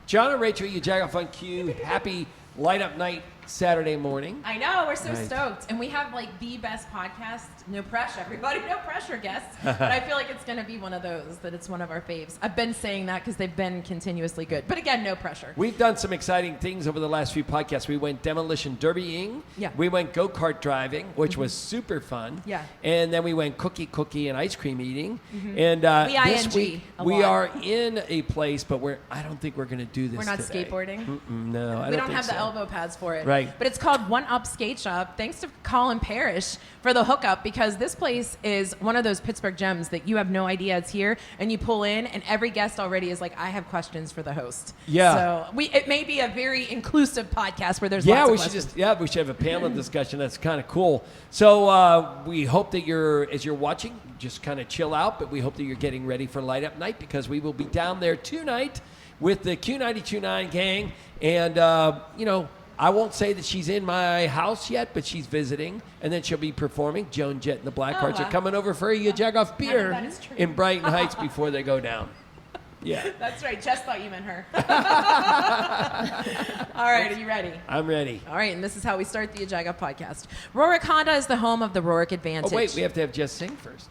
John and Rachel, YaJagoff on Q. Happy Light Up Night Saturday morning. I know, we're so stoked. And we have like the best podcast. No pressure, everybody. No pressure, guests. But I feel like it's going to be one of those, that it's one of our faves. I've been saying that because they've been continuously good. But again, no pressure. We've done some exciting things over the last few podcasts. We went demolition derbying. Yeah. We went go-kart driving, which was super fun. Yeah. And then we went cookie and ice cream eating. And this week we are in a place, but I don't think we're going to do this We're not today. skateboarding? No, I We don't don't have think the so. elbow pads for it. Right. But it's called One Up Skate Shop. Thanks to Colin Parrish for the hookup, because this place is one of those Pittsburgh gems that you have no idea it's here, and you pull in, and every guest already is like, I have questions for the host. Yeah. So it may be a very inclusive podcast where there's lots of questions. We should have a panel discussion. That's kind of cool. So we hope that as you're watching, just kind of chill out, but we hope that you're getting ready for Light Up Night, because we will be down there tonight with the Q92.9 gang. And, I won't say that she's in my house yet, but she's visiting, and then she'll be performing. Joan Jett and the Blackhearts are coming over for a YaJagoff beer that is true. in Brighton Heights before they go down. Yeah. That's right. Jess thought you meant her. All right. Are you ready? I'm ready. All right. And this is how we start the YaJagoff podcast. Rorick Honda is the home of the Rorick Advantage. Oh, wait. We have to have Jess sing first.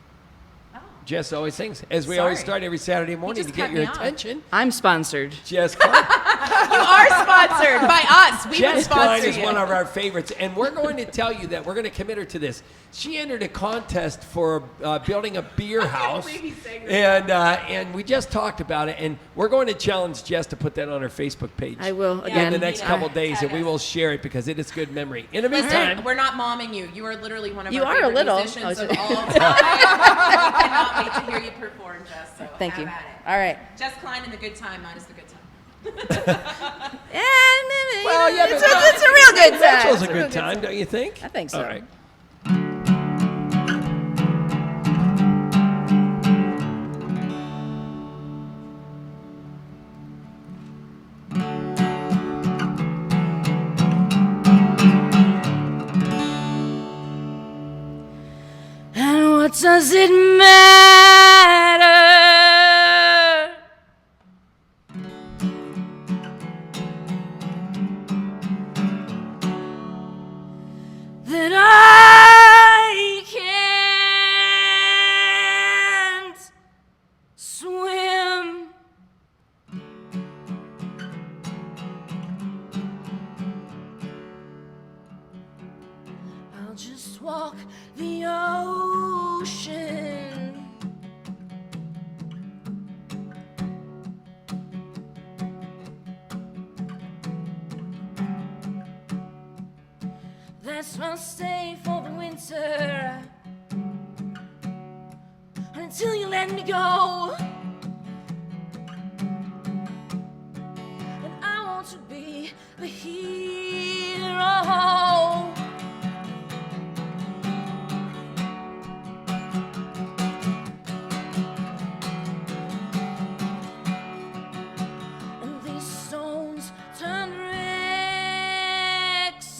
Jess always sings, as we Sorry. always start every Saturday morning to just get cut your me off. attention. I'm sponsored. Jess Klein. You are sponsored by us. We would Jess Klein sponsor is you. one of our favorites, and we're going to tell you that we're going to commit her to this. She entered a contest for building a beer house, believe he's saying this. and we just talked about it, and we're going to challenge Jess to put that on her Facebook page. I will, in again. the next couple days, and Tag we us. will share it because it is good memory. In the Listen, meantime, we're not momming you. You are literally one of You our are a favorite little. musicians Oh, of all time. I cannot wait to hear you perform, Jess. So Thank you. have at it. All right. Jess Klein and the good time. Mine is the good time. well, yeah, it's a real good time. That was a It's real good time, don't you think? I think so. All right. And what does it matter that I can't swim? I'll just walk the ocean. That's my stay for the winter, until you let me go. And I want to be the hero. And these stones turn wrecks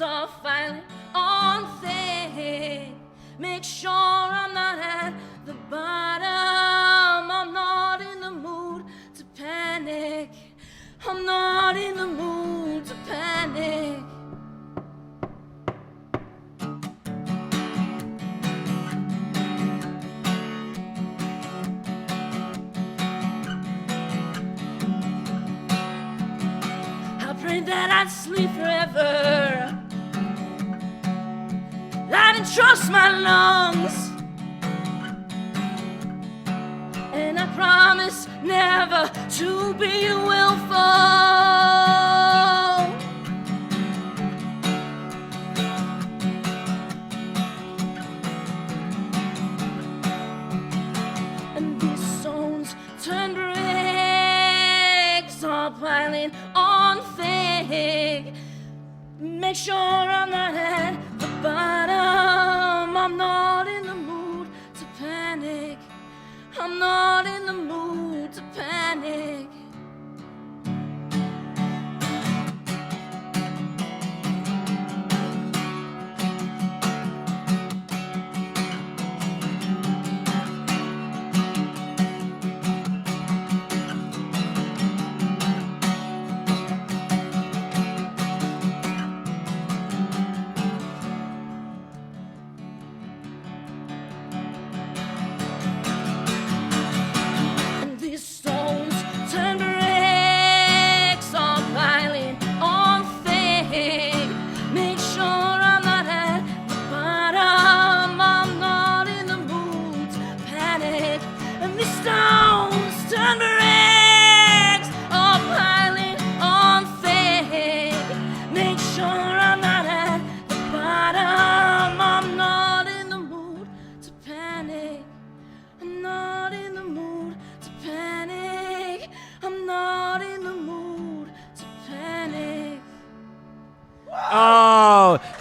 are finally on thick. Make sure I'm not at the bottom. I'm not in the mood to panic. I'm not in the mood to panic. I prayed that I'd sleep forever. I didn't trust my lungs, and I promise never to be willful. And these stones turn bricks, all piling on thick. Make sure I'm not at the bottom. I'm not in the mood to panic. I'm not in the mood to panic.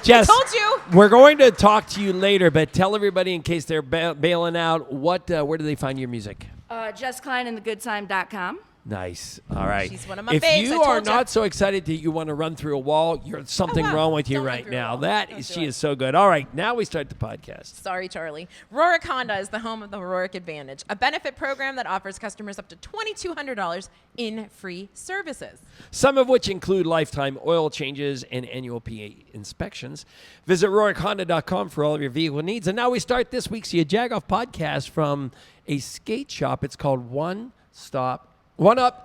Jess, I told you. We're going to talk to you later, but tell everybody in case they're bailing out, where do they find your music? Jess Klein and thegoodtime.com. Nice. All right. She's one of my if faves, you I are told ya. not so excited that you want to run through a wall, you're something wow. wrong with you Don't run right through a now. wall. That Don't is, do she it. is so good. All right, now we start the podcast. Sorry, Charlie. Rorick Honda is the home of the Rorick Advantage, a benefit program that offers customers up to $2,200 in free services. Some of which include lifetime oil changes and annual PA inspections. Visit RorickHonda.com for all of your vehicle needs. And now we start this week's YaJagoff Podcast from a skate shop. It's called One Up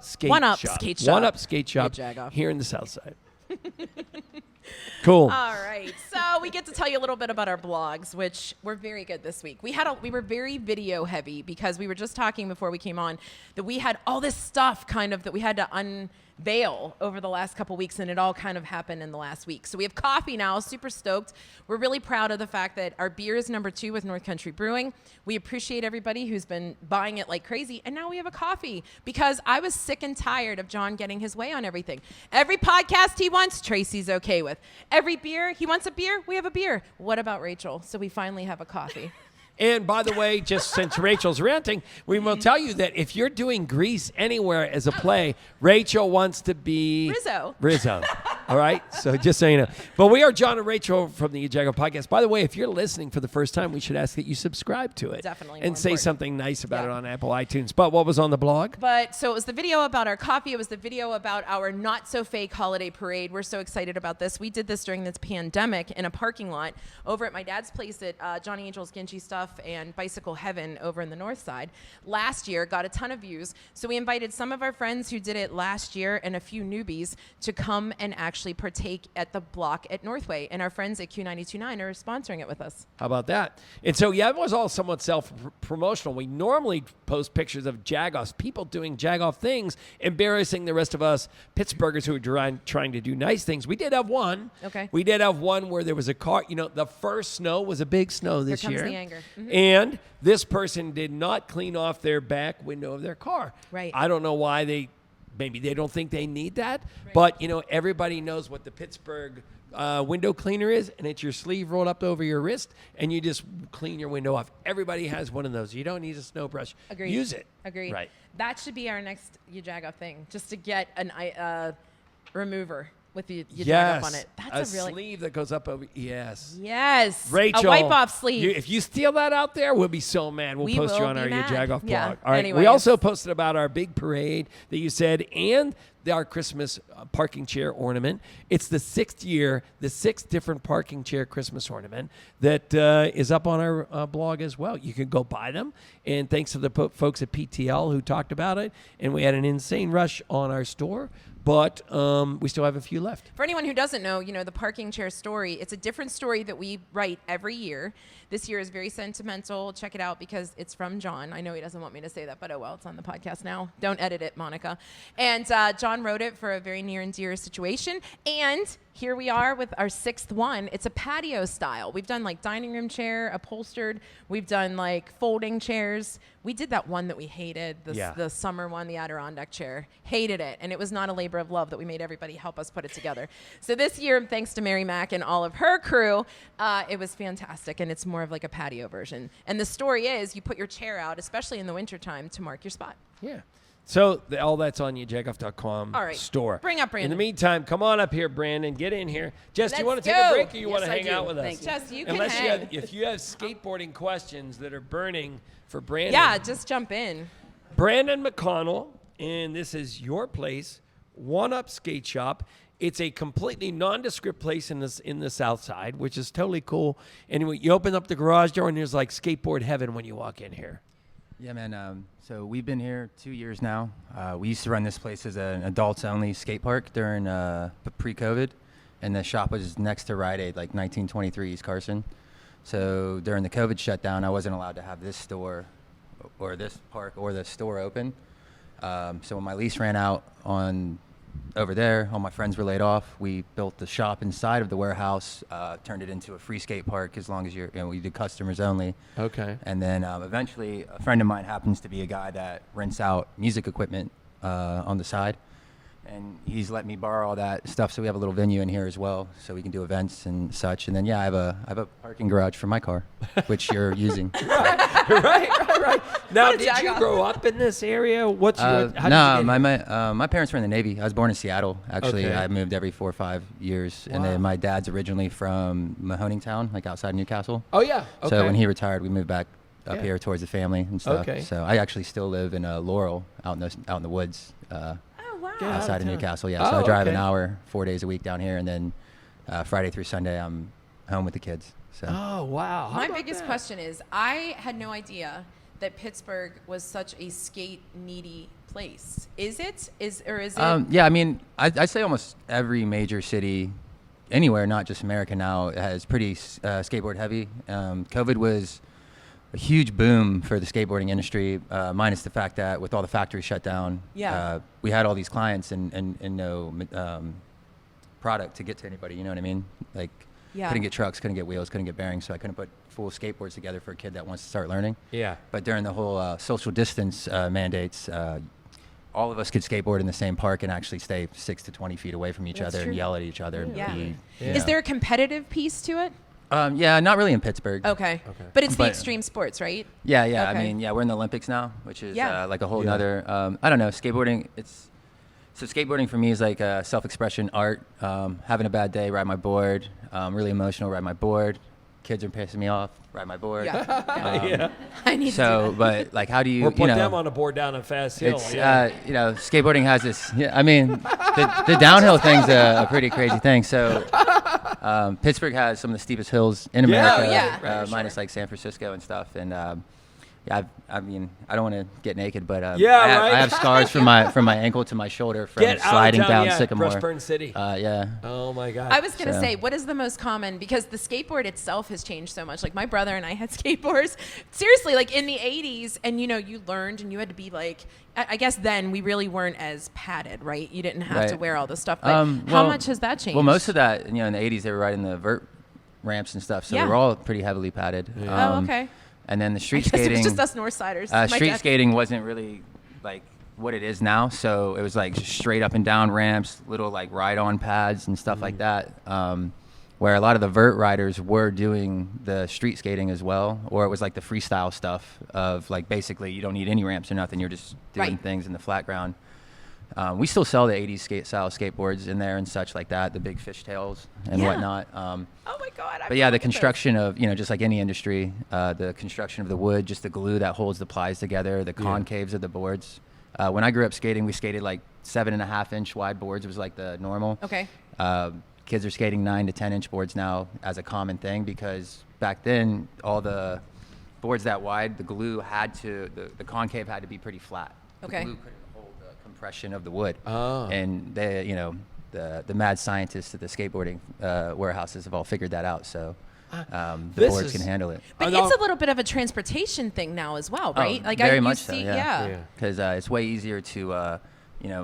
Skate One Up Shop. Skate Shop. One Up Skate Shop YaJagoff. here in the South Side. Cool. All right, so we get to tell you a little bit about our blogs, which were very good this week. We were very video heavy because we were just talking before we came on that we had all this stuff kind of that we had to unveil over the last couple weeks, and it all kind of happened in the last week. So we have coffee now, super stoked. We're really proud of the fact that our beer is number 2 with North Country Brewing. We appreciate everybody who's been buying it like crazy, and now we have a coffee because I was sick and tired of John getting his way on everything. Every podcast he wants, Tracy's okay with. Every beer, he wants a beer, we have a beer. What about Rachel? So we finally have a coffee. And by the way, just since Rachel's ranting, we will tell you that if you're doing Grease anywhere as a play, Rachel wants to be Rizzo. All right? So just so you know. But we are John and Rachel from the YaJagoff Podcast. By the way, if you're listening for the first time, we should ask that you subscribe to it. Definitely And more say important. something nice about Yeah. it on Apple iTunes. But what was on the blog? But so it was the video about our coffee. It was the video about our not so fake holiday parade. We're so excited about this. We did this during this pandemic in a parking lot over at my dad's place at Johnny Angel's Gingy Stuff and Bicycle Heaven over in the north side. Last year, got a ton of views. So we invited some of our friends who did it last year and a few newbies to come and actually partake at the block at Northway. And our friends at Q929 are sponsoring it with us. How about that? And so, yeah, it was all somewhat self-promotional. We normally post pictures of Jagoffs, people doing Jagoff things, embarrassing the rest of us Pittsburghers who are trying to do nice things. We did have one. Okay. We did have one where there was a car. You know, the first snow was a big snow this Here year. comes the anger. Mhm. And this person did not clean off their back window of their car. Right. I don't know why maybe they don't think they need that. Right. But, you know, everybody knows what the Pittsburgh window cleaner is, and it's your sleeve rolled up over your wrist, and you just clean your window off. Everybody has one of those. You don't need a snow brush. Agreed. Use it. Agreed. Right. That should be our next YaJagoff thing, just to get an remover with the YaJagoff on it. That's a really sleeve that goes up over. Yes. Yes. Rachel, a wipe-off sleeve. If you steal that out there, we'll be so mad. We'll We post you will on be our mad. YaJagoff Yeah. blog. All right. We Anyways. also posted about our big parade that you said, and our Christmas parking chair ornament. It's the 6th year, the 6th different parking chair Christmas ornament that is up on our blog as well. You can go buy them. And thanks to the folks at PTL who talked about it. And we had an insane rush on our store. But we still have a few left. For anyone who doesn't know, you know, the parking chair story, it's a different story that we write every year. This year is very sentimental. Check it out because it's from John. I know he doesn't want me to say that, but oh well, it's on the podcast now. Don't edit it, Monica. And John wrote it for a very near and dear situation. And here we are with our 6th one. It's a patio style. We've done like dining room chair, upholstered. We've done like folding chairs. We did that one that we hated, the summer one, the Adirondack chair. Hated it. And it was not a labor of love that we made everybody help us put it together. So this year, thanks to Mary Mack and all of her crew, it was fantastic. And it's more of like a patio version. And the story is you put your chair out, especially in the wintertime, to mark your spot. Yeah. So all that's on YaJagoff.com All right. store. Bring up Brandon. In the meantime, come on up here, Brandon. Get in here. Jess, do you Let's want to take a go. break or you want to Yes, I hang do. out with us? Thank you. Jess, you can Unless hang. if you have skateboarding questions that are burning for Brandon. Yeah, just jump in. Brandon McConnell, and this is your place, One Up Skate Shop. It's a completely nondescript place in the South Side, which is totally cool. Anyway, you open up the garage door and there's like skateboard heaven when you walk in here. Yeah, man. So we've been here 2 years now. We used to run this place as an adults-only skate park during pre-COVID, and the shop was next to Rite Aid, like 1923 East Carson. So during the COVID shutdown, I wasn't allowed to have this store or this park or the store open. So when my lease ran out over there, all my friends were laid off. We built the shop inside of the warehouse, turned it into a free skate park as long as we did customers only. Okay. And then eventually a friend of mine happens to be a guy that rents out music equipment on the side. and he's let me borrow all that stuff. So we have a little venue in here as well, so we can do events and such. And then I have a parking garage for my car, which you're using. right. Now, did you YaJagoff. grow up in this area? What's your? How No, did you get here? my parents were in the Navy. I was born in Seattle. Actually, Okay. I moved every 4 or 5 years, and Wow. then my dad's originally from Mahoningtown, like outside Newcastle. Oh yeah. Okay. So when he retired, we moved back up Yeah. here towards the family and stuff. Okay. So I actually still live in Laurel, out in the woods, Oh wow. Yeah. outside of town. Newcastle. Yeah. So Oh, I drive an okay. hour 4 days a week down here, and then Friday through Sunday I'm home with the kids. So Oh wow. How My about biggest that? question is, I had no idea that Pittsburgh was such a skate needy place. Is it? Is it? yeah, I mean, I'd say almost every major city, anywhere, not just America now, has pretty skateboard heavy. COVID was a huge boom for the skateboarding industry, minus the fact that with all the factories shut down, Yeah. we had all these clients and no product to get to anybody. You know what I mean? Like, Yeah. couldn't get trucks, couldn't get wheels, couldn't get bearings, so I couldn't put full skateboards together for a kid that wants to start learning. Yeah. But during the whole social distance mandates, all of us could skateboard in the same park and actually stay 6 to 20 feet away from each That's other true. and yell at each other. And Yeah. be, Yeah. Is there a competitive piece to it? yeah, not really in Pittsburgh. Okay. Okay. But it's the But- extreme sports, right? Yeah. I Okay. mean, we're in the Olympics now, which is Yeah. like a whole Yeah. nother. I don't know. Skateboarding. So skateboarding for me is like a self-expression art. Having a bad day, ride my board. Really emotional, ride my board. Kids are pissing me off, ride my board. Yeah. Yeah. I need to do So, that. but like, how do you? Or put you know, them on a board down a fast hill. It's Yeah. skateboarding has this. Yeah, I mean, the downhill thing's a pretty crazy thing. So Pittsburgh has some of the steepest hills in America, Oh, yeah. minus like San Francisco and stuff. And I mean, I don't want to get naked, but Yeah, I right. have scars from my ankle to my shoulder from Get out sliding of town, down yeah, Sycamore. Brushburn City. Yeah. Oh my God. I was going to So- say, what is the most common? Because the skateboard itself has changed so much. Like my brother and I had skateboards, seriously, like in the 80s, and you learned and you had to be like, I guess then we really weren't as padded, right? You didn't have to Right. wear all this stuff. But how Well- much has that changed? Well, most of that, in the 80s, they were riding the vert ramps and stuff, so Yeah. they were all pretty heavily padded. Yeah. Oh, okay. And then the I street guess it skating. was just us Northsiders. My Street dad- skating wasn't really like what it is now, so it was like just straight up and down ramps, little like ride-on pads and stuff like that. Where a lot of the vert riders were doing the street skating as well, or it was like the freestyle stuff of like basically you don't need any ramps or nothing, you're just doing Right. things in the flat ground. We still sell the 80s style skateboards in there and such like that, the big fishtails and Yeah. whatnot. Oh my God. But yeah, the construction of, just like any industry, the construction of the wood, just the glue that holds the plies together, the concaves of the boards. When I grew up skating, we skated like 7.5-inch wide boards. It was like the normal. Okay. Kids are skating 9 to 10-inch boards now as a common thing because back then, all the boards that wide, the glue the concave had to be pretty flat. Okay. The glue couldn't hold the compression of the wood. Oh. And the mad scientists at the skateboarding warehouses have all figured that out. So the This boards is- can handle it. But Although- it's a little bit of a transportation thing now as well, right? Oh, very you much so, see, yeah. Yeah. Because it's way easier to,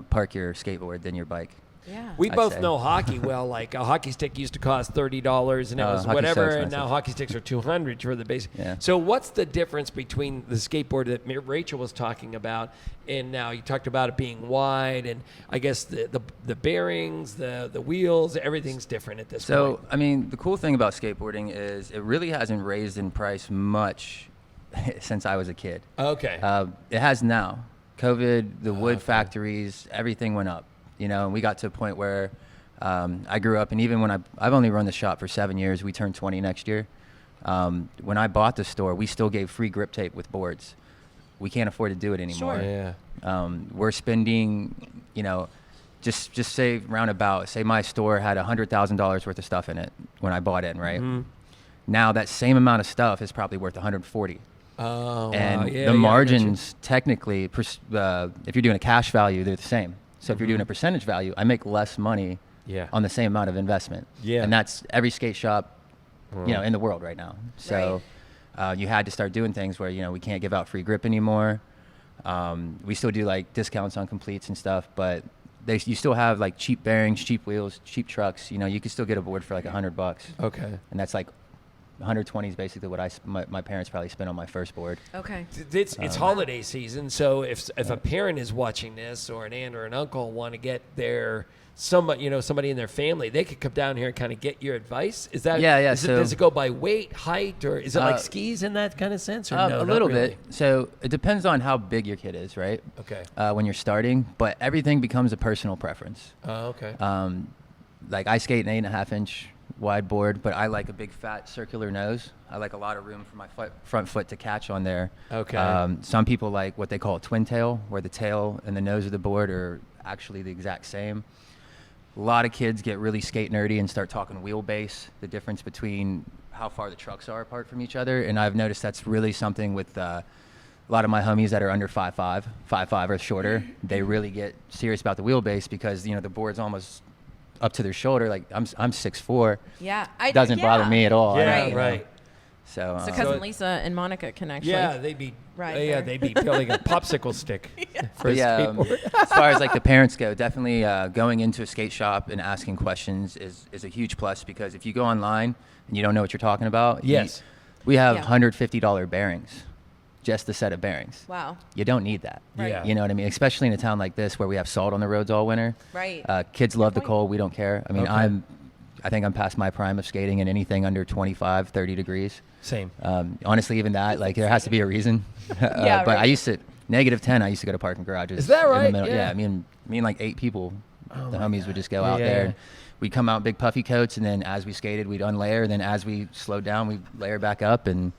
park your skateboard than your bike. Yeah. We I'd both say. know hockey well. Like a hockey stick used to cost $30, and it was hockey's so whatever. And expensive. now hockey sticks are $200 for the basic. Yeah. So what's the difference between the skateboard that Rachel was talking about, and now you talked about it being wide, and I guess the bearings, the wheels, everything's different at this So, point. I mean, the cool thing about skateboarding is it really hasn't raised in price much since I was a kid. Okay. It has now. COVID, the wood Okay. factories, everything went up. And we got to a point where I grew up, and even when I've only run the shop for 7 years, we turned 20 next year. When I bought the store, we still gave free grip tape with boards. We can't afford to do it anymore. Sure. Yeah. We're spending, just say roundabout, say my store had $100,000 worth of stuff in it when I bought in, right? Mhm. Now that same amount of stuff is probably worth 140. Oh, And wow. Yeah, the yeah, I got you. margins technically, if you're doing a cash value, they're the same. So if you're doing a percentage value, I make less money Yeah. on the same amount of investment. Yeah. And that's every skate shop, in the world right now. So you had to start doing things where, we can't give out free grip anymore. We still do like discounts on completes and stuff, but you still have like cheap bearings, cheap wheels, cheap trucks. You can still get a board for like $100, Okay. and that's like 120 is basically what my parents probably spent on my first board. Okay. It's holiday season, so if a parent is watching this, or an aunt or an uncle want to get somebody in their family, they could come down here and kind of get your advice. Is that does it go by weight, height, or is it like skis in that kind of sense? Or no, a little bit. So it depends on how big your kid is, right? Okay. When you're starting, but everything becomes a personal preference. Oh, okay. Like I skate an 8.5 inch wide board, but I like a big fat circular nose. I like a lot of room for my front foot to catch on there. Okay. Some people like what they call a twin tail, where the tail and the nose of the board are actually the exact same. A lot of kids get really skate nerdy and start talking wheelbase, the difference between how far the trucks are apart from each other. And I've noticed that's really something with a lot of my homies that are under 5'5" or shorter. They really get serious about the wheelbase because, the board's almost up to their shoulder. Like I'm 6'4". Yeah. Doesn't bother me at all. Yeah, right. So cousin Lisa and Monica can actually. Yeah, they'd be there. they'd be building a popsicle stick for a skateboard. As far as like the parents go, definitely going into a skate shop and asking questions is a huge plus, because if you go online and you don't know what you're talking about, we have $150 bearings, just a set of bearings. Wow. You don't need that. Right. Yeah. You know what I mean? Especially in a town like this where we have salt on the roads all winter. Right. Kids love the cold. We don't care. I mean, Okay. I think I'm past my prime of skating in anything under 25, 30 degrees. Same. Honestly, even that, like, there has to be a reason. But right. I used to, -10, I used to go to parking garages. Is that right? In the middle. Yeah. Me and like 8 people, the my homies would just go out Yeah. there. We'd come out in big puffy coats, and then as we skated, we'd unlayer. And then as we slowed down, we'd layer back up. And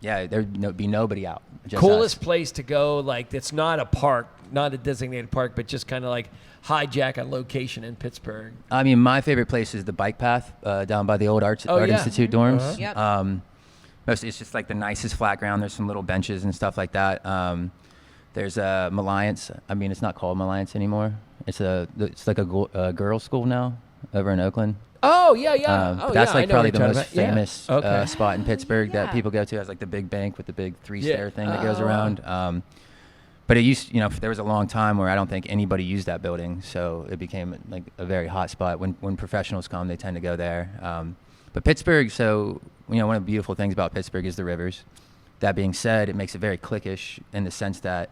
there'd be nobody out. Just Coolest us. place to go, like, it's not a park, not a designated park, but just kind of like hijack a location in Pittsburgh. I mean, my favorite place is the bike path down by the old Art Institute dorms. Uh-huh. Yep. Mostly it's just like the nicest flat ground. There's some little benches and stuff like that. There's a Malliance. I mean, it's not called Malliance anymore. It's like a girls' school now over in Oakland. Oh, yeah. That's like I know probably what the you're most talking about. famous Okay. spot in Pittsburgh Yeah. that people go to. It has like the big bank with the big 3-stair thing that goes Oh. around. But it used, there was a long time where I don't think anybody used that building, so it became like a very hot spot. When professionals come, they tend to go there. But Pittsburgh, one of the beautiful things about Pittsburgh is the rivers. That being said, it makes it very cliquish in the sense that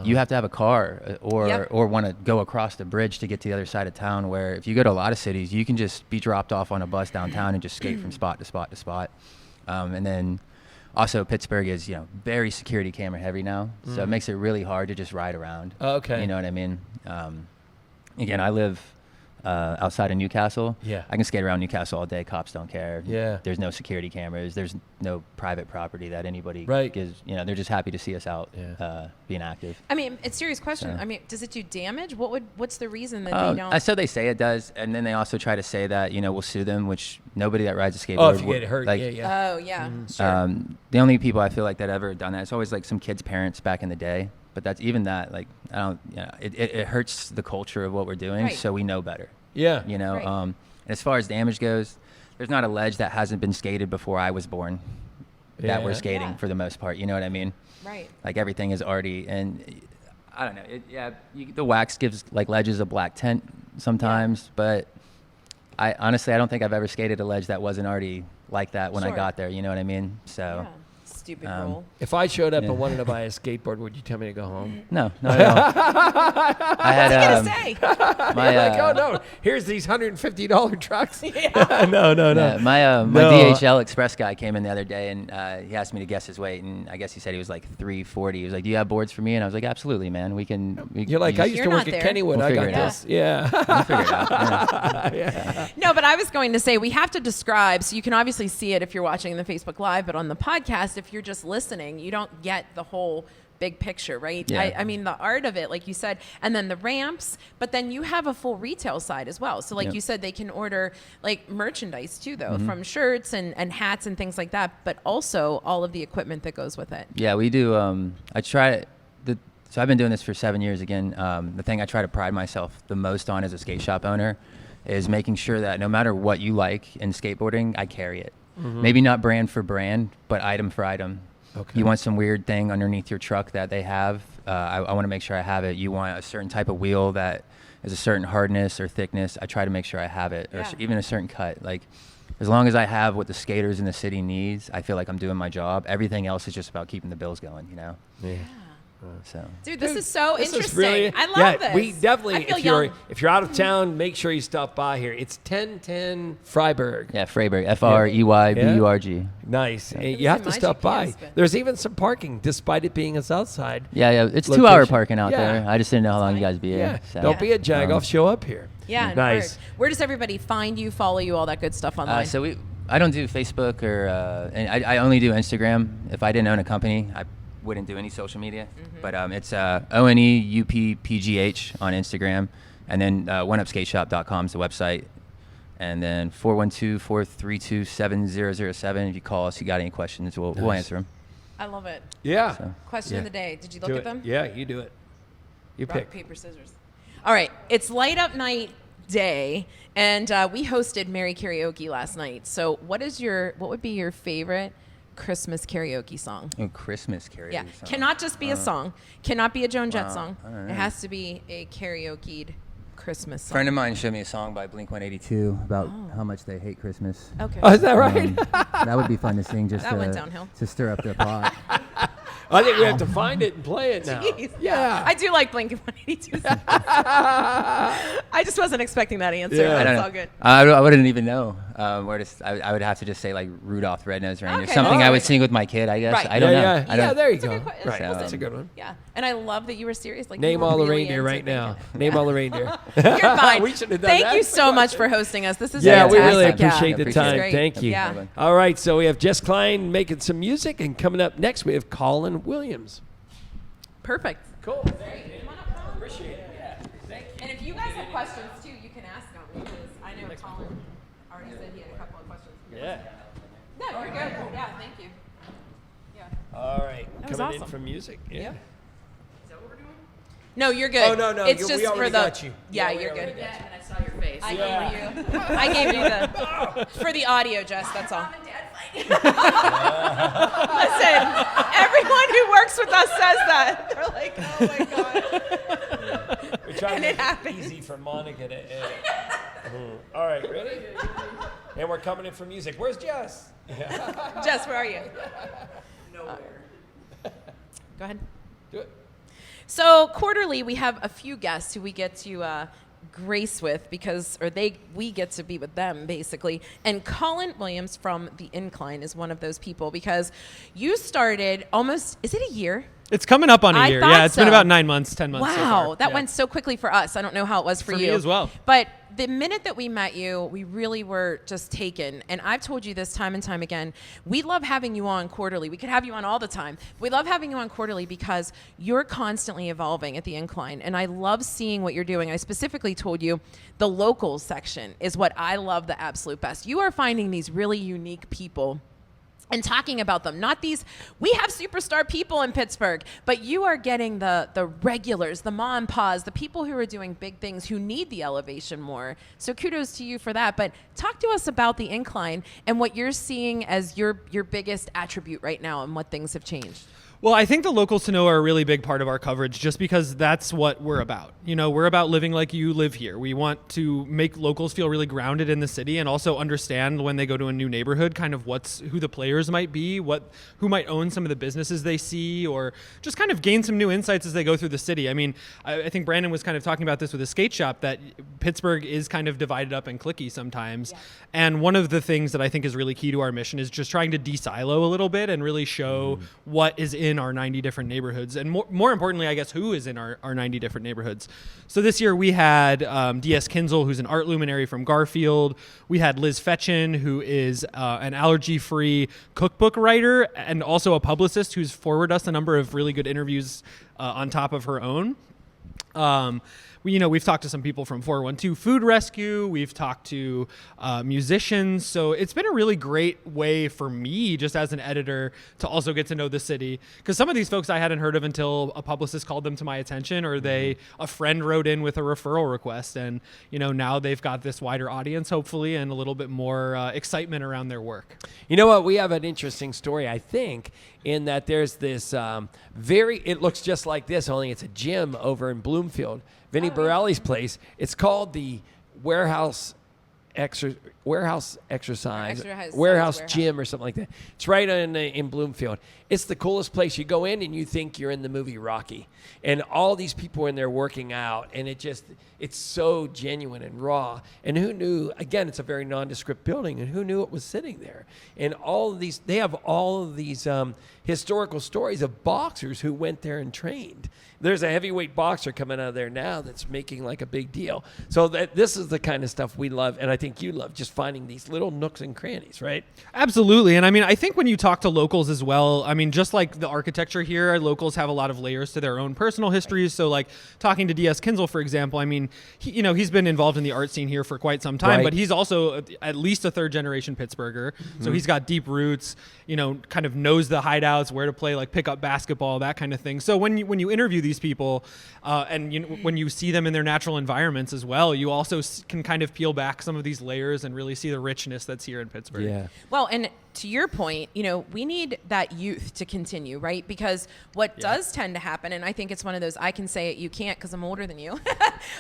you have to have a car or want to go across the bridge to get to the other side of town, where if you go to a lot of cities, you can just be dropped off on a bus downtown and just skate from spot to spot to spot. And then also Pittsburgh is, very security camera heavy now. So it makes it really hard to just ride around. Okay. You know what I mean? Again, I live outside of Newcastle. Yeah. I can skate around Newcastle all day. Cops don't care. Yeah. There's no security cameras. There's no private property that anybody Right. gives. They're just happy to see us out Yeah. being active. I mean, it's a serious question. So- I mean, does it do damage? What's the reason that they don't? So they say it does, and then they also try to say that we'll sue them, which nobody that rides a skateboard. Oh, if you would- get hurt, like, Oh yeah. Sure. The only people I feel like that ever done that, it's always like some kids' parents back in the day. But that's even that, like, I don't. It hurts the culture of what we're doing, Right. so we know better. Yeah. Right. And as far as damage goes, there's not a ledge that hasn't been skated before I was born that we're Yeah. skating Yeah. for the most part. You know what I mean? Right. Like everything is already, and I don't know. The wax gives like ledges a black tint sometimes, but I honestly, I don't think I've ever skated a ledge that wasn't already like that when I Sure. got there. You know what I mean? So. Yeah. Stupid rule. If I showed up Yeah. and wanted to buy a skateboard, would you tell me to go home? No, not at all. I had Gonna say. my Like, oh no, here's these $150 trucks. no. my No. DHL Express guy came in the other day and he asked me to guess his weight, and I guess he said he was like 340. He was like, "Do you have boards for me?" And I was like, "Absolutely, man. We can." You're like, I used You're to work not at there. Kennywood. We'll I got figure it out. this. Yeah. We'll figure it out. Yeah. No, but I was going to say we have to describe, so you can obviously see it if you're watching the Facebook Live, but on the podcast, if you're just listening, you don't get the whole big picture, right? Yeah. I mean, the art of it, like you said, and then the ramps, but then you have a full retail side as well. So like Yep. you said, they can order like merchandise too, though, Mm-hmm. from shirts and hats and things like that, but also all of the equipment that goes with it. Yeah, we do. So I've been doing this for 7 years again. The thing I try to pride myself the most on as a skate shop owner is making sure that no matter what you like in skateboarding, I carry it. Maybe not brand for brand, but item for item. Okay. You want some weird thing underneath your truck that they have, I want to make sure I have it. You want a certain type of wheel that is a certain hardness or thickness, I try to make sure I have it, or Yeah. even a certain cut. Like, as long as I have what the skaters in the city needs, I feel like I'm doing my job. Everything else is just about keeping the bills going, you know? Yeah. So. Dude, this is so This is interesting. really- I love this. We definitely, I feel if you're out of town, make sure you stop by here. It's 1010 Freiburg. Yeah, Freiburg, F-R-E-Y-B-U-R-G. Nice. And It's you have in to my stop by. GPS, but- There's even some parking, despite it being a south side. Yeah, it's Location. 2-hour parking out Yeah. there. I just didn't know how long you guys be Yeah. here. So. Don't be a jagoff. Show up here. Yeah, Nice. Where does everybody find you, follow you, all that good stuff online? I don't do Facebook or and I only do Instagram. If I didn't own a company, I wouldn't do any social media. But it's ONEUPPGH on Instagram, and then oneupskateshop.com is the website, and then 412-432-7007. If you call us, you got any questions, we'll answer them. I love it. Yeah. So. Question of the day. Did you look Do at it. them? Yeah, you do it. You Rock, pick. paper, scissors. All right. It's Light Up Night Day, and we hosted Merry Karaoke last night. So what would be your favorite Christmas karaoke song? Oh, Christmas karaoke Yeah. song. Cannot just be a song. Cannot be a Joan Jett song. I don't It know. has to be a karaoke'd Christmas A song. friend of mine showed me a song by Blink-182 about how much they hate Christmas. Okay. Oh, is that right? That would be fun to sing just That went downhill. to stir up the pot. I think we have to find it and play it now. Jeez. Yeah. I do like Blink-182. I just wasn't expecting that answer. Yeah. But I it's don't all good. I wouldn't even know where to. I would have to just say like Rudolph the Red-Nosed Reindeer, Okay, something that's I would good. sing with my kid. I guess Right. I don't know. Yeah, I don't, there you That's a go. good que- Right. So- That's a good one. Yeah. And I love that you were serious. Like Name you were all the really reindeer into right now. thinking. Name all the reindeer. You're fine. We should have done Thank that. you so much for hosting us. This is Yeah, we fantastic. really Yeah. appreciate the Appreciate time. it. Great. Thank you. Yeah. All right, so we have Jess Klein making some music, and coming up next we have Colin Williams. Perfect. Cool. Come on up, Colin. Appreciate it. Yeah. Thank you. And if you guys have questions too, you can ask them because I know Colin already said he had a couple of questions. Yeah. No, you're good. Yeah, thank you. Yeah. All right. That was Coming in awesome. from music. Yeah. No, you're good. Oh, no, It's we just already for the. got you. Yeah, Yeah, we you're already good. got And I saw your face. I Yeah. gave you. I gave you the for the audio, Jess. That's all. Mom and Dad fighting. Listen, everyone who works with us says that. They're like, oh my god. We're trying And to it make happens. it easy for Monica to edit. All right, ready? And we're coming in from music. Where's Jess? Jess, where are you? Nowhere. Go ahead. Do it. So quarterly, we have a few guests who we get to grace with we get to be with them basically. And Colin Williams from the Incline is one of those people because you started is it a year? It's coming up on a I year. thought Yeah, it's been so. about 9 months, 10 months. so Wow, far. that Yeah. went so quickly for us. I don't know how it was for For you me as well. But the minute that we met you, we really were just taken. And I've told you this time and time again. We love having you on quarterly. We could have you on all the time. We love having you on quarterly because you're constantly evolving at the Incline. And I love seeing what you're doing. I specifically told you the locals section is what I love the absolute best. You are finding these really unique people and talking about them. Not these, we have superstar people in Pittsburgh, but you are getting the regulars, the ma and pa's, the people who are doing big things, who need the elevation more. So kudos to you for that. But talk to us about the Incline and what you're seeing as your biggest attribute right now and what things have changed. Well, I think the locals to know are a really big part of our coverage just because that's what we're about. You know, we're about living like you live here. We want to make locals feel really grounded in the city and also understand when they go to a new neighborhood kind of who the players might be, who might own some of the businesses they see, or just kind of gain some new insights as they go through the city. I mean, I think Brandon was kind of talking about this with a skate shop, that Pittsburgh is kind of divided up and cliquey sometimes. Yeah. And one of the things that I think is really key to our mission is just trying to de-silo a little bit and really show what is in our 90 different neighborhoods, and more importantly, I guess, who is in our 90 different neighborhoods. So this year we had D.S. Kinzel, who's an art luminary from Garfield. We had Liz Fetchin, who is an allergy-free cookbook writer and also a publicist who's forwarded us a number of really good interviews on top of her own. We've talked to some people from 412 Food Rescue. We've talked to musicians. So it's been a really great way for me, just as an editor, to also get to know the city. Because some of these folks I hadn't heard of until a publicist called them to my attention, or a friend wrote in with a referral request. And, now they've got this wider audience, hopefully, and a little bit more excitement around their work. You know what? We have an interesting story, I think, in that there's this it looks just like this, only it's a gym over in Bloomfield. Vinnie Borelli's place. It's called the Warehouse warehouse exercise, Exercise warehouse warehouse. gym or something like that. It's right in Bloomfield. It's the coolest place. You go in and you think you're in the movie Rocky, and all these people in there working out, and it's so genuine and raw. And who knew? Again, it's a very nondescript building, and who knew it was sitting there? And they have all of these historical stories of boxers who went there and trained. There's a heavyweight boxer coming out of there now that's making like a big deal. So this is the kind of stuff we love, and I think you love, just finding these little nooks and crannies, right? Absolutely. And I mean, I think when you talk to locals as well, I mean, just like the architecture here, locals have a lot of layers to their own personal histories. So like talking to D.S. Kinzel, for example, I mean, he's been involved in the art scene here for quite some time, Right. but he's also at least a third generation Pittsburgher. So he's got deep roots, kind of knows the hideouts, where to play, like pick up basketball, that kind of thing. So when you interview these people and when you see them in their natural environments as well, you also can kind of peel back some of these layers and really see the richness that's here in Pittsburgh. Yeah. Well, and to your point, we need that youth to continue, right? Because what does tend to happen, and I think it's one of those, I can say it, you can't because I'm older than you,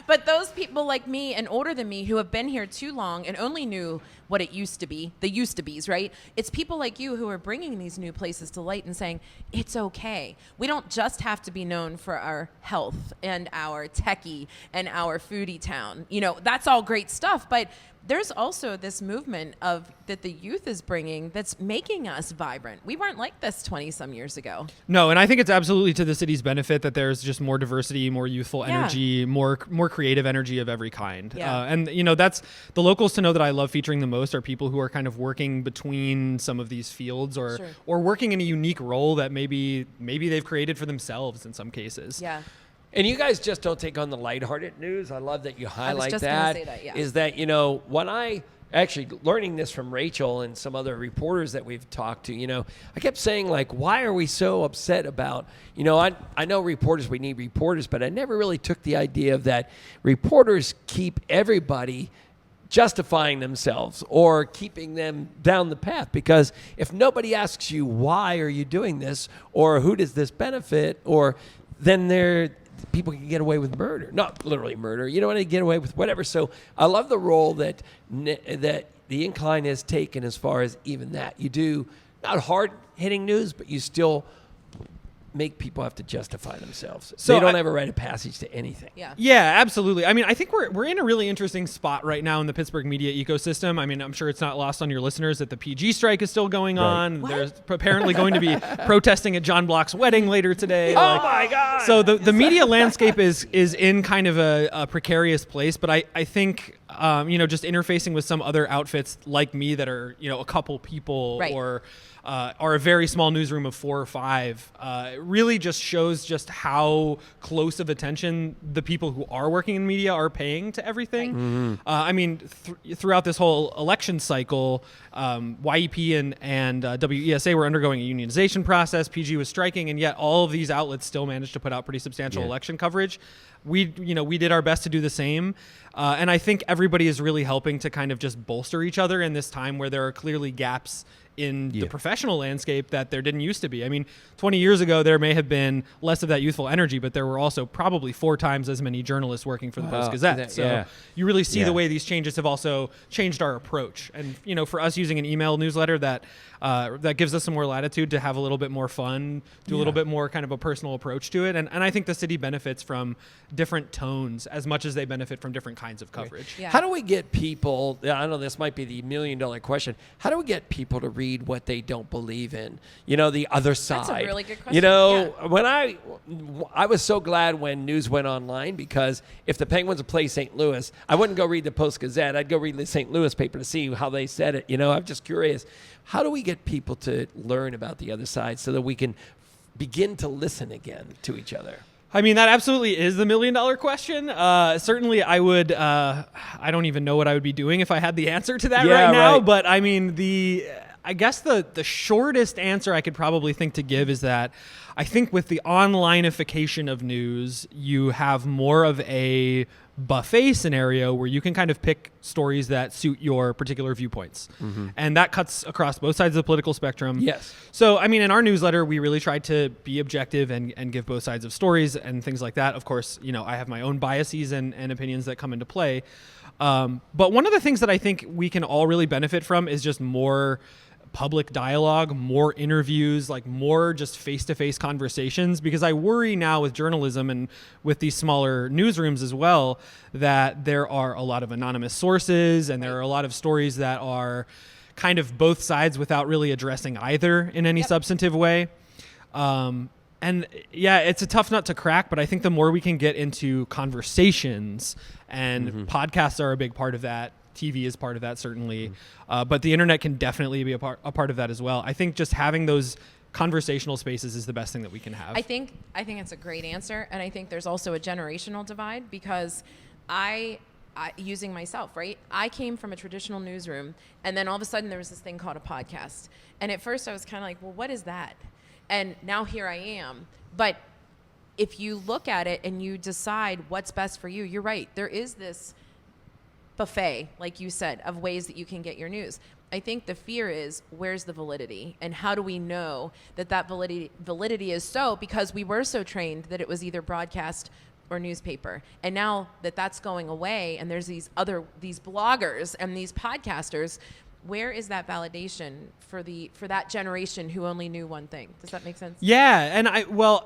but those people like me and older than me who have been here too long and only knew what it used to be, the used to be's, right? It's people like you who are bringing these new places to light and saying, it's okay. We don't just have to be known for our health and our techie and our foodie town. That's all great stuff, but there's also this movement that the youth is bringing that's making us vibrant. We weren't like this 20 some years ago. No, and I think it's absolutely to the city's benefit that there's just more diversity, more youthful energy, more creative energy of every kind. Yeah. And that's the locals to know that I love featuring the most are people who are kind of working between some of these fields or working in a unique role that maybe they've created for themselves in some cases. Yeah. And you guys just don't take on the lighthearted news. I love that you highlight just that. gonna say that, yeah. Is that, when I actually learning this from Rachel and some other reporters that we've talked to, I kept saying, like, why are we so upset about, I know reporters, we need reporters, but I never really took the idea of that reporters keep everybody justifying themselves or keeping them down the path, because if nobody asks you why are you doing this or who does this benefit, or then people can get away with murder, not literally murder, get away with whatever. So I love the role that the Incline has taken as far as even that. You do not hard hitting news, but you still make people have to justify themselves. So they don't ever write a passage to anything. Yeah, absolutely. I mean, I think we're in a really interesting spot right now in the Pittsburgh media ecosystem. I mean, I'm sure it's not lost on your listeners that the PG strike is still going on. What? There's apparently going to be protesting at John Block's wedding later today. My God. So the media landscape is in kind of a precarious place, but I think just interfacing with some other outfits like me that are a couple people Right. or are a very small newsroom of 4 or 5 really just shows just how close of attention the people who are working in media are paying to everything. Mm-hmm. I mean, throughout this whole election cycle, YEP and WESA were undergoing a unionization process. PG was striking, and yet all of these outlets still managed to put out pretty substantial election coverage. We did our best to do the same. And I think everybody is really helping to kind of just bolster each other in this time where there are clearly gaps in the professional landscape that there didn't used to be. I mean, 20 years ago, there may have been less of that youthful energy, but there were also probably 4 times as many journalists working for the Post-Gazette. So you really see the way these changes have also changed our approach. And, for us using an email newsletter that gives us some more latitude to have a little bit more fun, do a little bit more kind of a personal approach to it. And I think the city benefits from different tones as much as they benefit from different kinds of coverage. Yeah. How do we get people, I know this might be the $1 million question, how do we get people to read what they don't believe in? The other side. That's a really good question. When I was so glad when news went online, because if the Penguins would play St. Louis, I wouldn't go read the Post-Gazette. I'd go read the St. Louis paper to see how they said it. I'm just curious. How do we get people to learn about the other side so that we can begin to listen again to each other? I mean, that absolutely is the $1 million question. Certainly, I would. I don't even know what I would be doing if I had the answer to that right now. Right. But I mean, I guess the shortest answer I could probably think to give is that I think with the onlineification of news, you have more of a buffet scenario where you can kind of pick stories that suit your particular viewpoints. And that cuts across both sides of the political spectrum. Yes. So, I mean, in our newsletter, we really tried to be objective and give both sides of stories and things like that. Of course, you know, I have my own biases and opinions that come into play. But one of the things that I think we can all really benefit from is just more public dialogue, more interviews, like more just face-to-face conversations, because I worry now with journalism and with these smaller newsrooms as well, that there are a lot of anonymous sources and there are a lot of stories that are kind of both sides without really addressing either in any substantive way. And yeah, it's a tough nut to crack, but I think the more we can get into conversations, and podcasts are a big part of that. TV is part of that, certainly. But the internet can definitely be a part of that as well. I think just having those conversational spaces is the best thing that we can have. I think it's a great answer. And I think there's also a generational divide, because I using myself, right? I came from a traditional newsroom, and then all of a sudden there was this thing called a podcast. And at first I was kind of like, well, what is that? And now here I am. But if you look at it and you decide what's best for you, you're right. There is this buffet, like you said, of ways that you can get your news. I think the fear is, where's the validity? And how do we know that validity is so? Because we were so trained that it was either broadcast or newspaper. And now that that's going away, and there's these bloggers and these podcasters, where is that validation for that generation who only knew one thing? Does that make sense? Yeah. And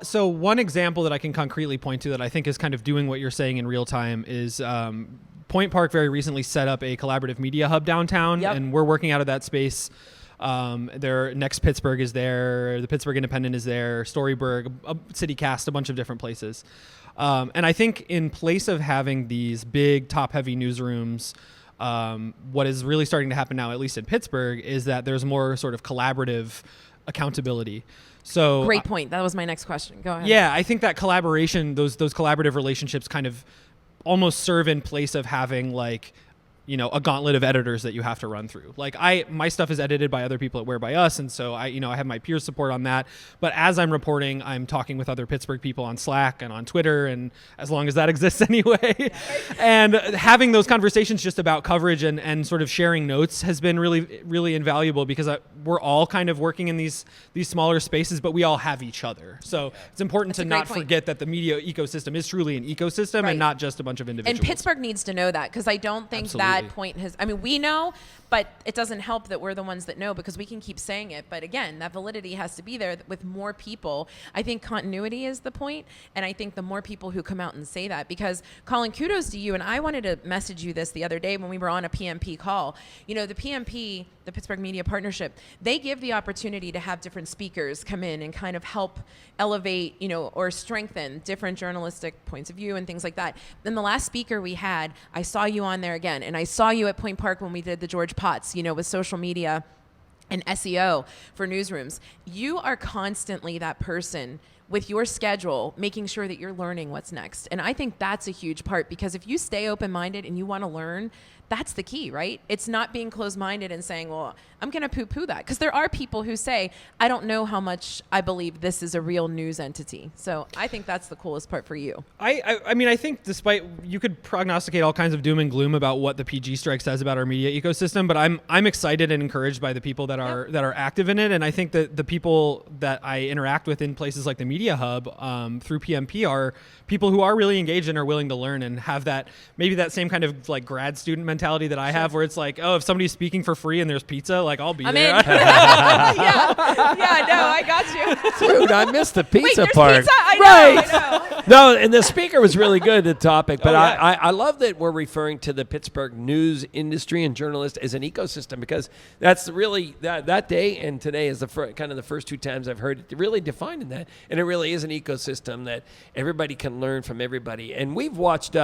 so one example that I can concretely point to that I think is kind of doing what you're saying in real time is Point Park very recently set up a collaborative media hub downtown, and we're working out of that space. Their Next Pittsburgh is there, the Pittsburgh Independent is there, Storyburg, CityCast, a bunch of different places. And I think in place of having these big top-heavy newsrooms, what is really starting to happen now, at least in Pittsburgh, is that there's more sort of collaborative accountability. So great point. That was my next question. Go ahead. Yeah, I think that collaboration, those collaborative relationships kind of almost serve in place of having, like, you know, a gauntlet of editors that you have to run through. Like my stuff is edited by other people at Where By Us. And so I have my peer support on that. But as I'm reporting, I'm talking with other Pittsburgh people on Slack and on Twitter, and as long as that exists anyway. And having those conversations just about coverage and sort of sharing notes has been really, really invaluable, because we're all kind of working in these smaller spaces, but we all have each other. So it's important to not forget that the media ecosystem is truly an ecosystem and not just a bunch of individuals. And Pittsburgh needs to know that, because I don't think that point we know, but it doesn't help that we're the ones that know, because we can keep saying it. But again, that validity has to be there with more people. I think continuity is the point, and I think the more people who come out and say that, because Colin, kudos to you. And I wanted to message you this the other day when we were on a PMP call. You know, the PMP, the Pittsburgh Media Partnership, they give the opportunity to have different speakers come in and kind of help elevate, you know, or strengthen different journalistic points of view and things like that. Then the last speaker we had, I saw you on there again, and I saw you at Point Park when we did the George Potts, you know, with social media and SEO for newsrooms. You are constantly that person with your schedule, making sure that you're learning what's next. And I think that's a huge part, because if you stay open-minded and you want to learn, that's the key, right? It's not being closed-minded and saying, well, I'm going to poo-poo that. Because there are people who say, I don't know how much I believe this is a real news entity. So I think that's the coolest part for you. I mean, I think despite, you could prognosticate all kinds of doom and gloom about what the PG strike says about our media ecosystem, but I'm excited and encouraged by the people that are active in it. And I think that the people that I interact with in places like the Media Hub through PMP are people who are really engaged and are willing to learn and have that, maybe that same kind of like grad student mentality that I have, where it's like, oh, if somebody's speaking for free and there's pizza, like I'll be there. yeah, no, I got you. Dude, I missed the pizza Wait, part. Pizza? I know. No, and the speaker was really good at the topic, but I love that we're referring to the Pittsburgh news industry and journalists as an ecosystem, because that's really that day and today is kind of the first two times I've heard it really defined in that, and it really is an ecosystem that everybody can learn from everybody. And we've watched,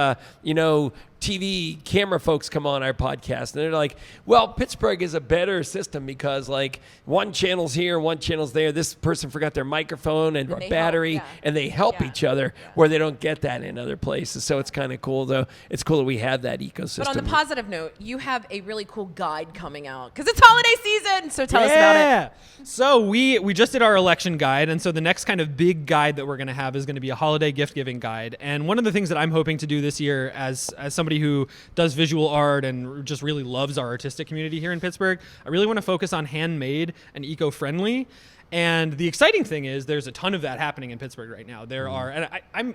TV camera folks come on our podcast, and they're like, well, Pittsburgh is a better system because, like, one channel's here, one channel's there. This person forgot their microphone and they battery, help, and they help Yeah. each other where they don't get that in other places. So it's kind of cool, though. It's cool that we have that ecosystem. But on the positive note, you have a really cool guide coming out because it's holiday season. So tell us about it. So we just did our election guide, and so the next kind of big guide that we're going to have is going to be a holiday gift giving guide. And one of the things that I'm hoping to do this year, as somebody who does visual art and just really loves our artistic community here in Pittsburgh, I really want to focus on handmade and eco-friendly. And the exciting thing is there's a ton of that happening in Pittsburgh right now. There are, and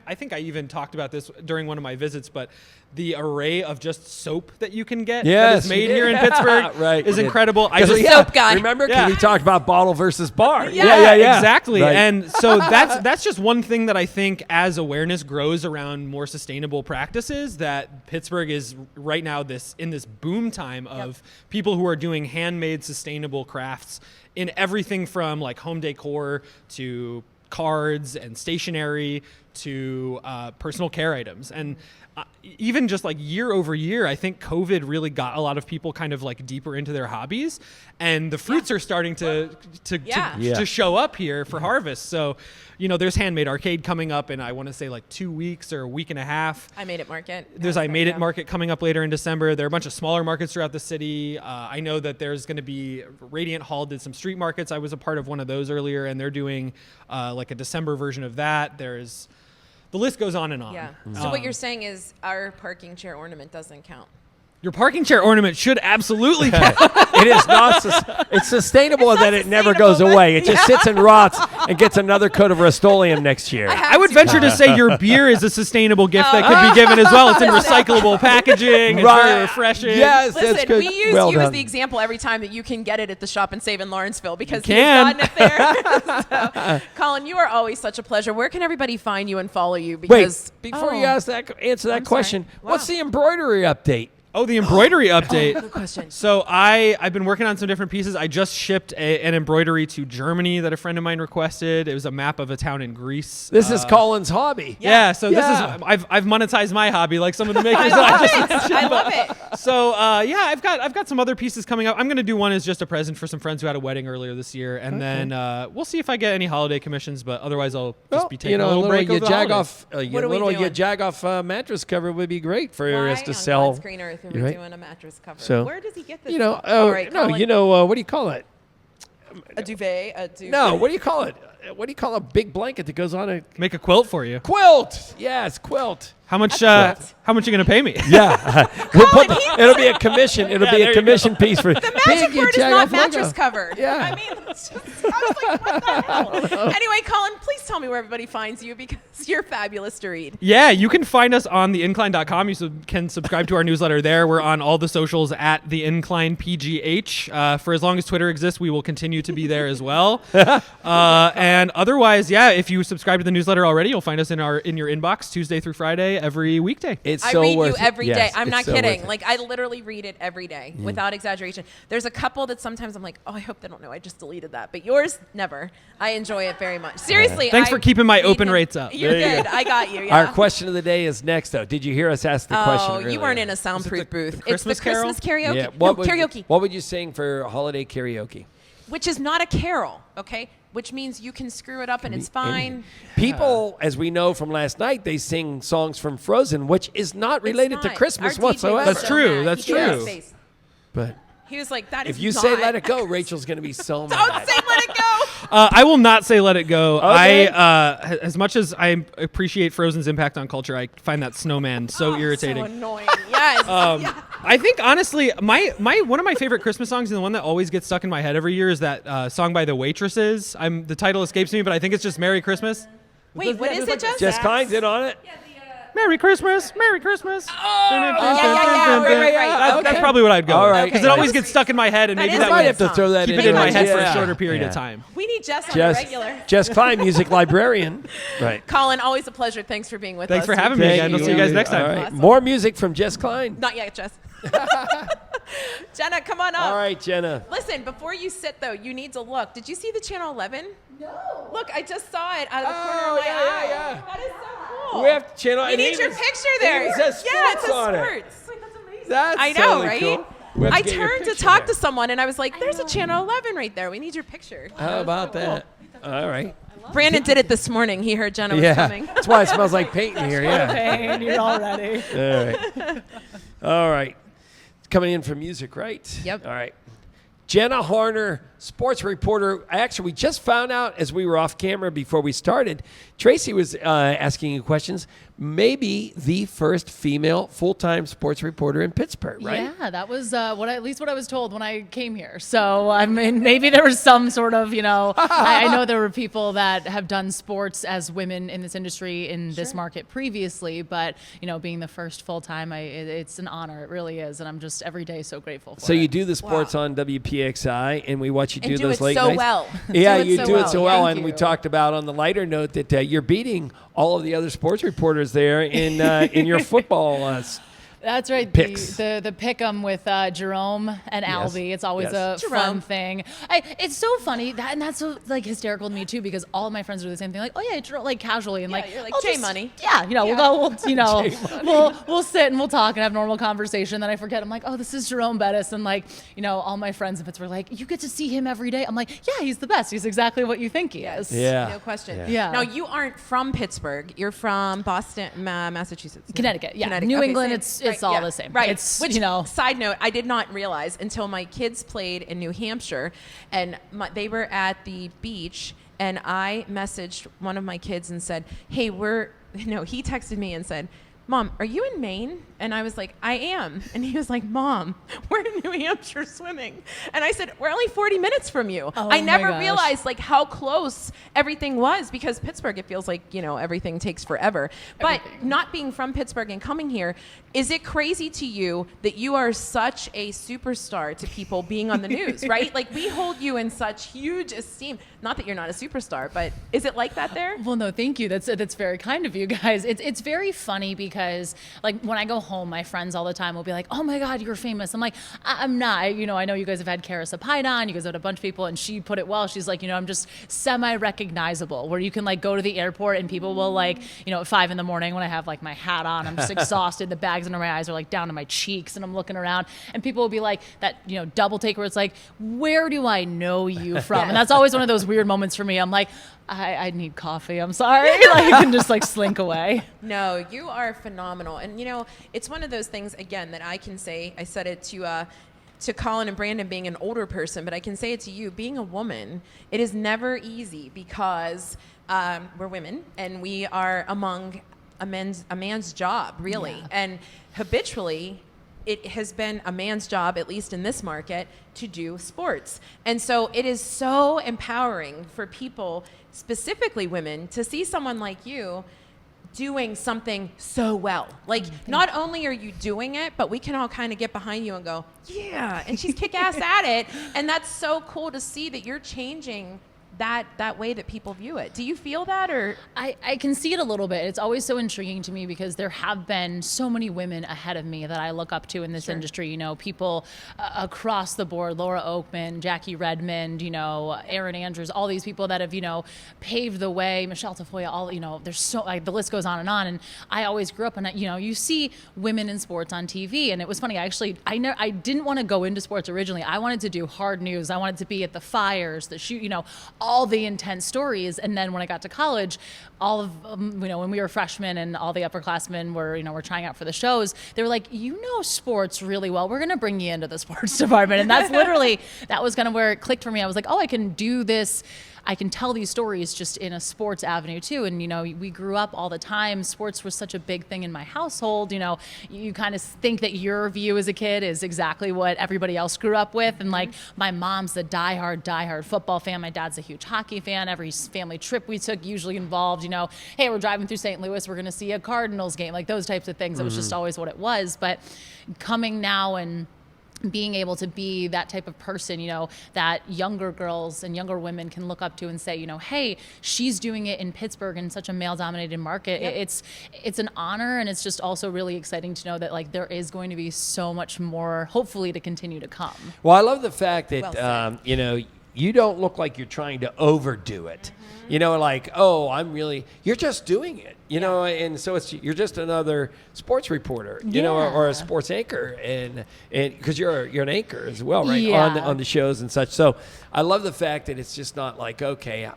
I think I even talked about this during one of my visits, but the array of just soap that you can get that is made here in Pittsburgh is incredible. Soap guy. Remember? Because we talked about bottle versus bar. Yeah, exactly. Right. And so that's just one thing that I think as awareness grows around more sustainable practices, that Pittsburgh is right now in this boom time of people who are doing handmade sustainable crafts in everything from like home decor to cards and stationery to personal care items. And even just like year over year, I think COVID really got a lot of people kind of like deeper into their hobbies, and the fruits are starting to show up here for harvest. So, there's Handmade Arcade coming up in, I want to say, like 2 weeks or a week and a half. I Made It Market. There's I Made It Market coming up later in December. There are a bunch of smaller markets throughout the city. I know that there's going to be Radiant Hall did some street markets. I was a part of one of those earlier, and they're doing like a December version of that. The list goes on and on. Yeah. So what you're saying is our parking chair ornament doesn't count. Your parking chair ornament should absolutely count. It is not. It's sustainable that it never goes away. It just sits and rots and gets another coat of Rust-Oleum next year. I would venture to say your beer is a sustainable gift that could be given as well. It's in recyclable packaging. It's very refreshing. Yes, Listen, that's good. we use Well you as done. the example every time that you can get it at the Shop and Save in Lawrenceville because You he's can. gotten it there. So, Colin, you are always such a pleasure. Where can everybody find you and follow you? Wait, Because before you answer that I'm question, sorry. what's the embroidery update? Oh, the embroidery update. Good question. So I've been working on some different pieces. I just shipped an embroidery to Germany that a friend of mine requested. It was a map of a town in Greece. This is Colin's hobby. Yeah, so this is I've monetized my hobby like some of the makers that I just mentioned. I love it. So I've got some other pieces coming up. I'm going to do one as just a present for some friends who had a wedding earlier this year, and then we'll see if I get any holiday commissions. But otherwise, I'll just be taking a little break over the holidays. What are we doing? YaJagoff mattress cover would be great for us to on sell. God's green earth are we Right. doing a mattress cover? So, where does he get this? You know, from? All right, Colin, what do you call it? a duvet. No, what do you call it? What do you call a big blanket that goes on a Make a quilt for you. quilt? Yes, quilt. How much are you going to pay me? Yeah, it'll be a commission. It'll be a commission piece for The magic word is not mattress cover. Yeah. I mean, it's just, I was like, what the hell? Anyway, Colin, please tell me where everybody finds you because you're fabulous to read. Yeah, you can find us on theincline.com. You can subscribe to our newsletter there. We're on all the socials at the Incline PGH. For as long as Twitter exists, we will continue to be there as well. And otherwise, if you subscribe to the newsletter already, you'll find us in your inbox Tuesday through Friday every weekday. It's I so read worth you every day. Yes, I'm it's not so kidding. worth it. Like, I literally read it every day without exaggeration. There's a couple that sometimes I'm like, oh, I hope they don't know I just deleted that. But yours, never. I enjoy it very much. Seriously. Thanks for keeping my read open them. rates up. You're There you good. go. I got you. Yeah. Our question of the day is next, though. Did you hear us ask the question? Oh, you weren't in a soundproof booth. It's the Christmas carol? Christmas karaoke. Yeah. No, karaoke. What would you sing for holiday karaoke? Which is not a carol, okay? Which means you can screw it up and it's fine. People, as we know from last night, they sing songs from Frozen, which is not related It's to not. Christmas Our DJ was whatsoever. That's so true. mad. That's He gave me true. his face. But He was like, that is if you not. say "Let It Go," Rachel's going to be so mad. Don't say let it go. I will not say let it go. Okay. As much as I appreciate Frozen's impact on culture, I find that snowman so irritating. So annoying. Yes. Yeah. I think honestly, my one of my favorite Christmas songs and the one that always gets stuck in my head every year is that song by the Waitresses. The title escapes me, but I think it's just "Merry Christmas." Wait, what is it, Jess? Jess Klein's in on it. Merry Christmas, Merry Christmas. yeah. That's Okay. probably what I'd go. All right. Because it always gets stuck in my head, and That maybe is that a I would might have to song. throw that keep in. it in my Good head for a song. shorter period of time. We need Jess on the regular. Jess Klein, music librarian. Right. Colin, always a pleasure. Thanks for being with us. Thanks for having me again. We'll see you guys next time. All right. Awesome. More music from Jess Klein. Not yet, Jess. Jenna, come on up. All right, Jenna. Listen, before you sit, though, you need to look. Did you see the Channel 11? No. Look, I just saw it out of the corner of my eye. yeah. That is so cool. cool. We have to channel. We and need it your even- picture there. It says Yeah, it sports says on it. sports. Wait, that's amazing. That's I know, totally right? cool. We have to I get your turned to picture talk there. to someone, and I was like, there's a Channel 11 right there. We need your picture. How about that? All right. Brandon did it this morning. He heard Jenna was Yeah. coming. That's why it smells like paint in here. Yeah. Pain, you're all ready. All right. All right. Coming in for music, right? Yep. All right. Jenna Harner, sports reporter. Actually, we just found out as we were off camera before we started, Tracy was asking you questions. Maybe the first female full-time sports reporter in Pittsburgh, right? Yeah, that was at least what I was told when I came here. So, I mean, maybe there was some sort of, I know there were people that have done sports as women in this industry in this market previously, but, being the first full-time, it's an honor. It really is. And I'm just every day so grateful for it. So you do the sports on WPXI, and we watch you do And do those it late so nights. well. Yeah, Do it you so do it so well. well. Thank And we you. talked about on the lighter note that you're beating all of the other sports reporters there in your football. That's right. Picks. The pick 'em with Jerome and Albie. It's always Yes. a fun thing. It's so funny and that's so hysterical to me too because all of my friends do the same thing. Like, oh yeah, Jerome, casually and you're like, I'll J Money. Yeah, we'll sit and we'll talk and have normal conversation. Then I forget. I'm like, oh, this is Jerome Bettis, and all my friends in Pittsburgh were like, you get to see him every day. I'm like, yeah, he's the best. He's exactly what you think he is. Yeah. No question. Yeah. Now, you aren't from Pittsburgh. You're from Boston, Massachusetts. Connecticut. Yeah. Connecticut. New Okay, England. same. It's all yeah. the same. Right. It's Which, side note, I did not realize until my kids played in New Hampshire, and they were at the beach, and I messaged one of my kids and said, hey, he texted me and said, Mom, are you in Maine? And I was like, I am. And he was like, Mom, we're in New Hampshire swimming. And I said, we're only 40 minutes from you. Oh I my never gosh. realized how close everything was because Pittsburgh, it feels like, everything takes forever. But not being from Pittsburgh and coming here, is it crazy to you that you are such a superstar to people being on the news, right? We hold you in such huge esteem. Not that you're not a superstar, but is it like that there? Well, no, thank you. That's very kind of you guys. It's very funny because when I go home, my friends all the time will be like, "Oh my God, you're famous." I'm like, I'm not. I know you guys have had Carissa Pide on. You guys had a bunch of people, and she put it well. She's like, I'm just semi-recognizable. Where you can go to the airport and people will at 5 a.m. when I have my hat on, I'm just exhausted. The bags under my eyes are down to my cheeks, and I'm looking around, and people will be like that double take where it's like, where do I know you from? And that's always one of those weird moments for me. I'm like, I need coffee. I'm sorry. And just slink away. No, you are phenomenal. And, it's one of those things, again, that I can say, I said it to Colin and Brandon being an older person, but I can say it to you, being a woman, it is never easy because we're women and we are among a man's job, really. Yeah. And habitually, it has been a man's job, at least in this market, to do sports. And so it is so empowering for people, specifically women, to see someone like you doing something so well. Not only are you doing it, but we can all kind of get behind you and go, yeah, and she's kick-ass at it. And that's so cool to see that you're changing that way that people view it. Do you feel that, or? I can see it a little bit. It's always so intriguing to me because there have been so many women ahead of me that I look up to in this industry. people across the board, Laura Oakman, Jackie Redmond, Erin Andrews, all these people that have, paved the way, Michelle Tafoya, all, there's so, the list goes on. And I always grew up and, you see women in sports on TV. And it was funny, I didn't want to go into sports originally. I wanted to do hard news. I wanted to be at the fires, the shoot, all the intense stories. And then when I got to college, all of when we were freshmen and all the upperclassmen were trying out for the shows, they were like, sports really well. We're going to bring you into the sports department. And that's that was kind of where it clicked for me. I was like, oh, I can do this. I can tell these stories just in a sports avenue too. And, we grew up all the time. Sports was such a big thing in my household. You kind of think that your view as a kid is exactly what everybody else grew up with. And my mom's a diehard football fan. My dad's a huge hockey fan. Every family trip we took usually involved, hey, we're driving through St. Louis, we're going to see a Cardinals game, those types of things. It was just always what it was. But coming now and being able to be that type of person, that younger girls and younger women can look up to and say, hey, she's doing it in Pittsburgh in such a male-dominated market. Yep. It's an honor, and it's just also really exciting to know that there is going to be so much more, hopefully, to continue to come. Well, I love the fact that you don't look like you're trying to overdo it. Oh, you're just doing it. You know, and so you're just another sports reporter, you know, or a sports anchor, and because you're an anchor as well, right? On the shows and such. So I love the fact that it's just not like, okay,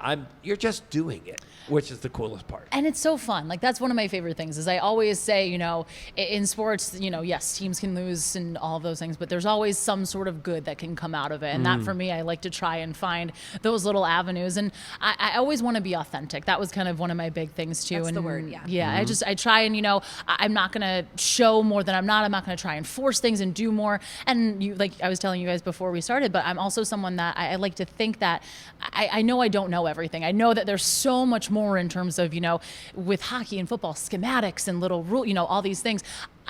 you're just doing it, which is the coolest part. And it's so fun. Like, that's one of my favorite things is I always say, you know, in sports, you know, yes, teams can lose and all of those things, but there's always some sort of good that can come out of it. And that, for me, I like to try and find those little avenues. And I always want to be authentic. That was kind of one of my big things too. That's the word, yeah. Yeah, I try and, you know, I'm not going to show more than I'm not. I'm not going to try and force things and do more. And you, like I was telling you guys before we started, but I'm also someone that I like to think that I know I don't know everything. I know that there's so much more in terms of, you know, with hockey and football, schematics and little rule, you know, all these things.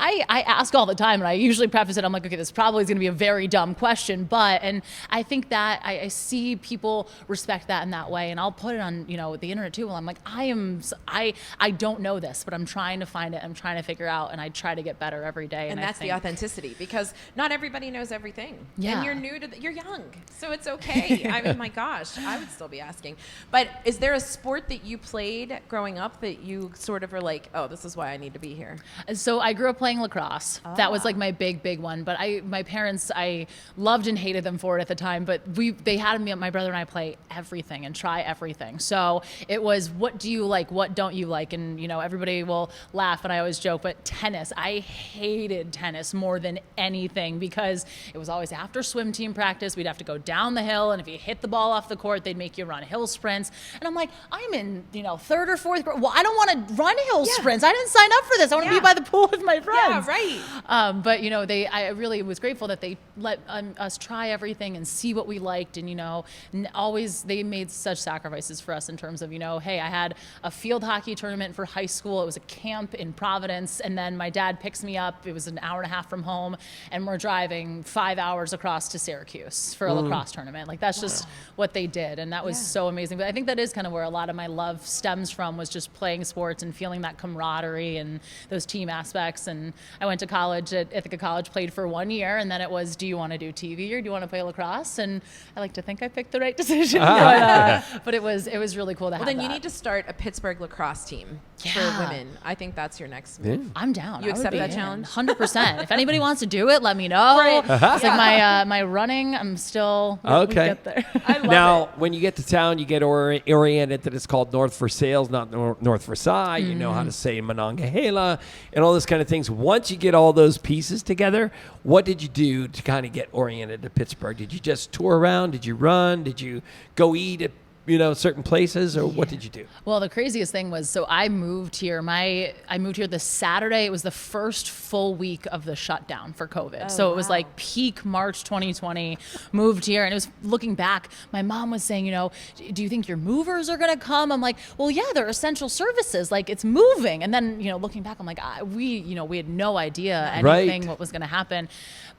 I ask all the time, and I usually preface it. I'm like, okay, this probably is going to be a very dumb question, and I think that I see people respect that in that way, and I'll put it on, you know, the internet too. Well, I'm like, I don't know this, but I'm trying to find it. I'm trying to figure out, and I try to get better every day. And that's the authenticity, because not everybody knows everything. Yeah. And you're new to you're young, so it's okay. I mean, my gosh, I would still be asking. But is there a sport that you played growing up that you sort of were like, oh, this is why I need to be here? So I grew up playing lacrosse. That was like my big one. But my parents, I loved and hated them for it at the time. But they had me, my brother and I, play everything and try everything. So it was, what do you like? What don't you like? And, you know, everybody will laugh, and I always joke, but tennis, I hated tennis more than anything, because it was always after swim team practice. We'd have to go down the hill, and if you hit the ball off the court, they'd make you run hill sprints. And I'm like, I'm in, you know, 3rd or 4th grade. Well, I don't want to run hill sprints. I didn't sign up for this. I want to be by the pool with my friends. Yeah, right. But, you know, I really was grateful that they let us try everything and see what we liked. And, you know, they made such sacrifices for us in terms of, you know, hey, I had a field hockey tournament for high school. It was a camp in Providence. And then my dad picks me up. It was an hour and a half from home. And we're driving 5 hours across to Syracuse for a lacrosse tournament. Like, that's just what they did. And that was so amazing. But I think that is kind of where a lot of my love stems from, was just playing sports and feeling that camaraderie and those team aspects. And I went to college at Ithaca College, played for 1 year, and then it was, do you want to do TV or do you want to play lacrosse? And I like to think I picked the right decision, but it was really cool to have Well, then that. you need to start a Pittsburgh lacrosse team for women. I think that's your next move. I'm down. You accept that challenge? 100%. If anybody wants to do it, let me know. Right. It's like my running, I'm still we'll get there. I love Now, it. when you get to town, you get oriented that it's called North for Sales, not North for Versailles. You know how to say Monongahela and all those kind of things. Once you get all those pieces together, what did you do to kind of get oriented to Pittsburgh? Did you just tour around? Did you run? Did you go eat at, you know, certain places, or what did you do? Well, the craziest thing was, so I moved here. I moved here this Saturday. It was the first full week of the shutdown for COVID. So it was like peak March 2020. Moved here, and it was, looking back, my mom was saying, you know, do you think your movers are going to come? I'm like, well, yeah, they're essential services. Like, it's moving. And then, you know, looking back, I'm like, we had no idea anything what was going to happen.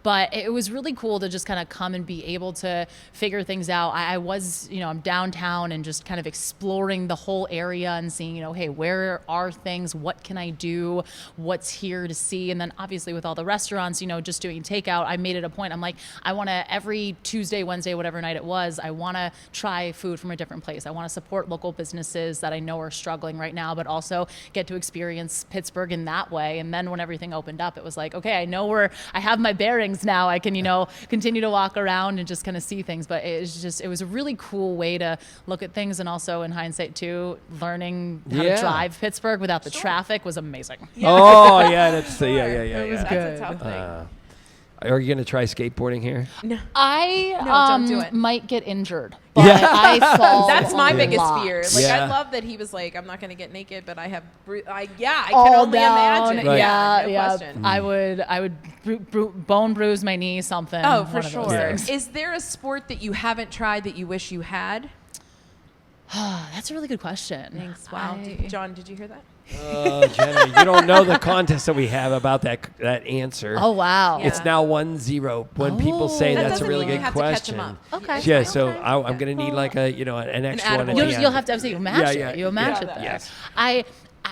But it was really cool to just kind of come and be able to figure things out. I was, you know, I'm downtown and just kind of exploring the whole area and seeing, you know, hey, where are things? What can I do? What's here to see? And then obviously with all the restaurants, you know, just doing takeout, I made it a point. I'm like, I want to, every Tuesday, Wednesday, whatever night it was, I want to try food from a different place. I want to support local businesses that I know are struggling right now, but also get to experience Pittsburgh in that way. And then when everything opened up, it was like, okay, I know I have my bearings now. I can, you know, continue to walk around and just kind of see things. But it was a really cool way to look at things. And also in hindsight too, learning how to drive Pittsburgh without the traffic was amazing. Oh yeah, that's yeah. It was That's good. a tough thing. Are you going to try skateboarding here? No. I don't do it. might get injured. But I fall. That's my a biggest lot. fear. Like, Yeah. I love that he was like, I'm not going to get naked, but I have, I can All only down. imagine. Right. Yeah, no Yeah. question. I would bone bruise my knee, something. Oh, for one of those sure. things. Is there a sport that you haven't tried that you wish you had? That's a really good question. Thanks. Wow. John, did you hear that? Jenna, you don't know the contest that we have about that answer. Oh, wow. Yeah. It's now 1-0 when people say That that's a doesn't really mean you good have to catch question. 'em up. Okay. Yeah, so Okay. I'm going to need like an extra one. at attaboy. the You'll end. have to you'll match Yeah, it. You'll match yeah. it. Yes.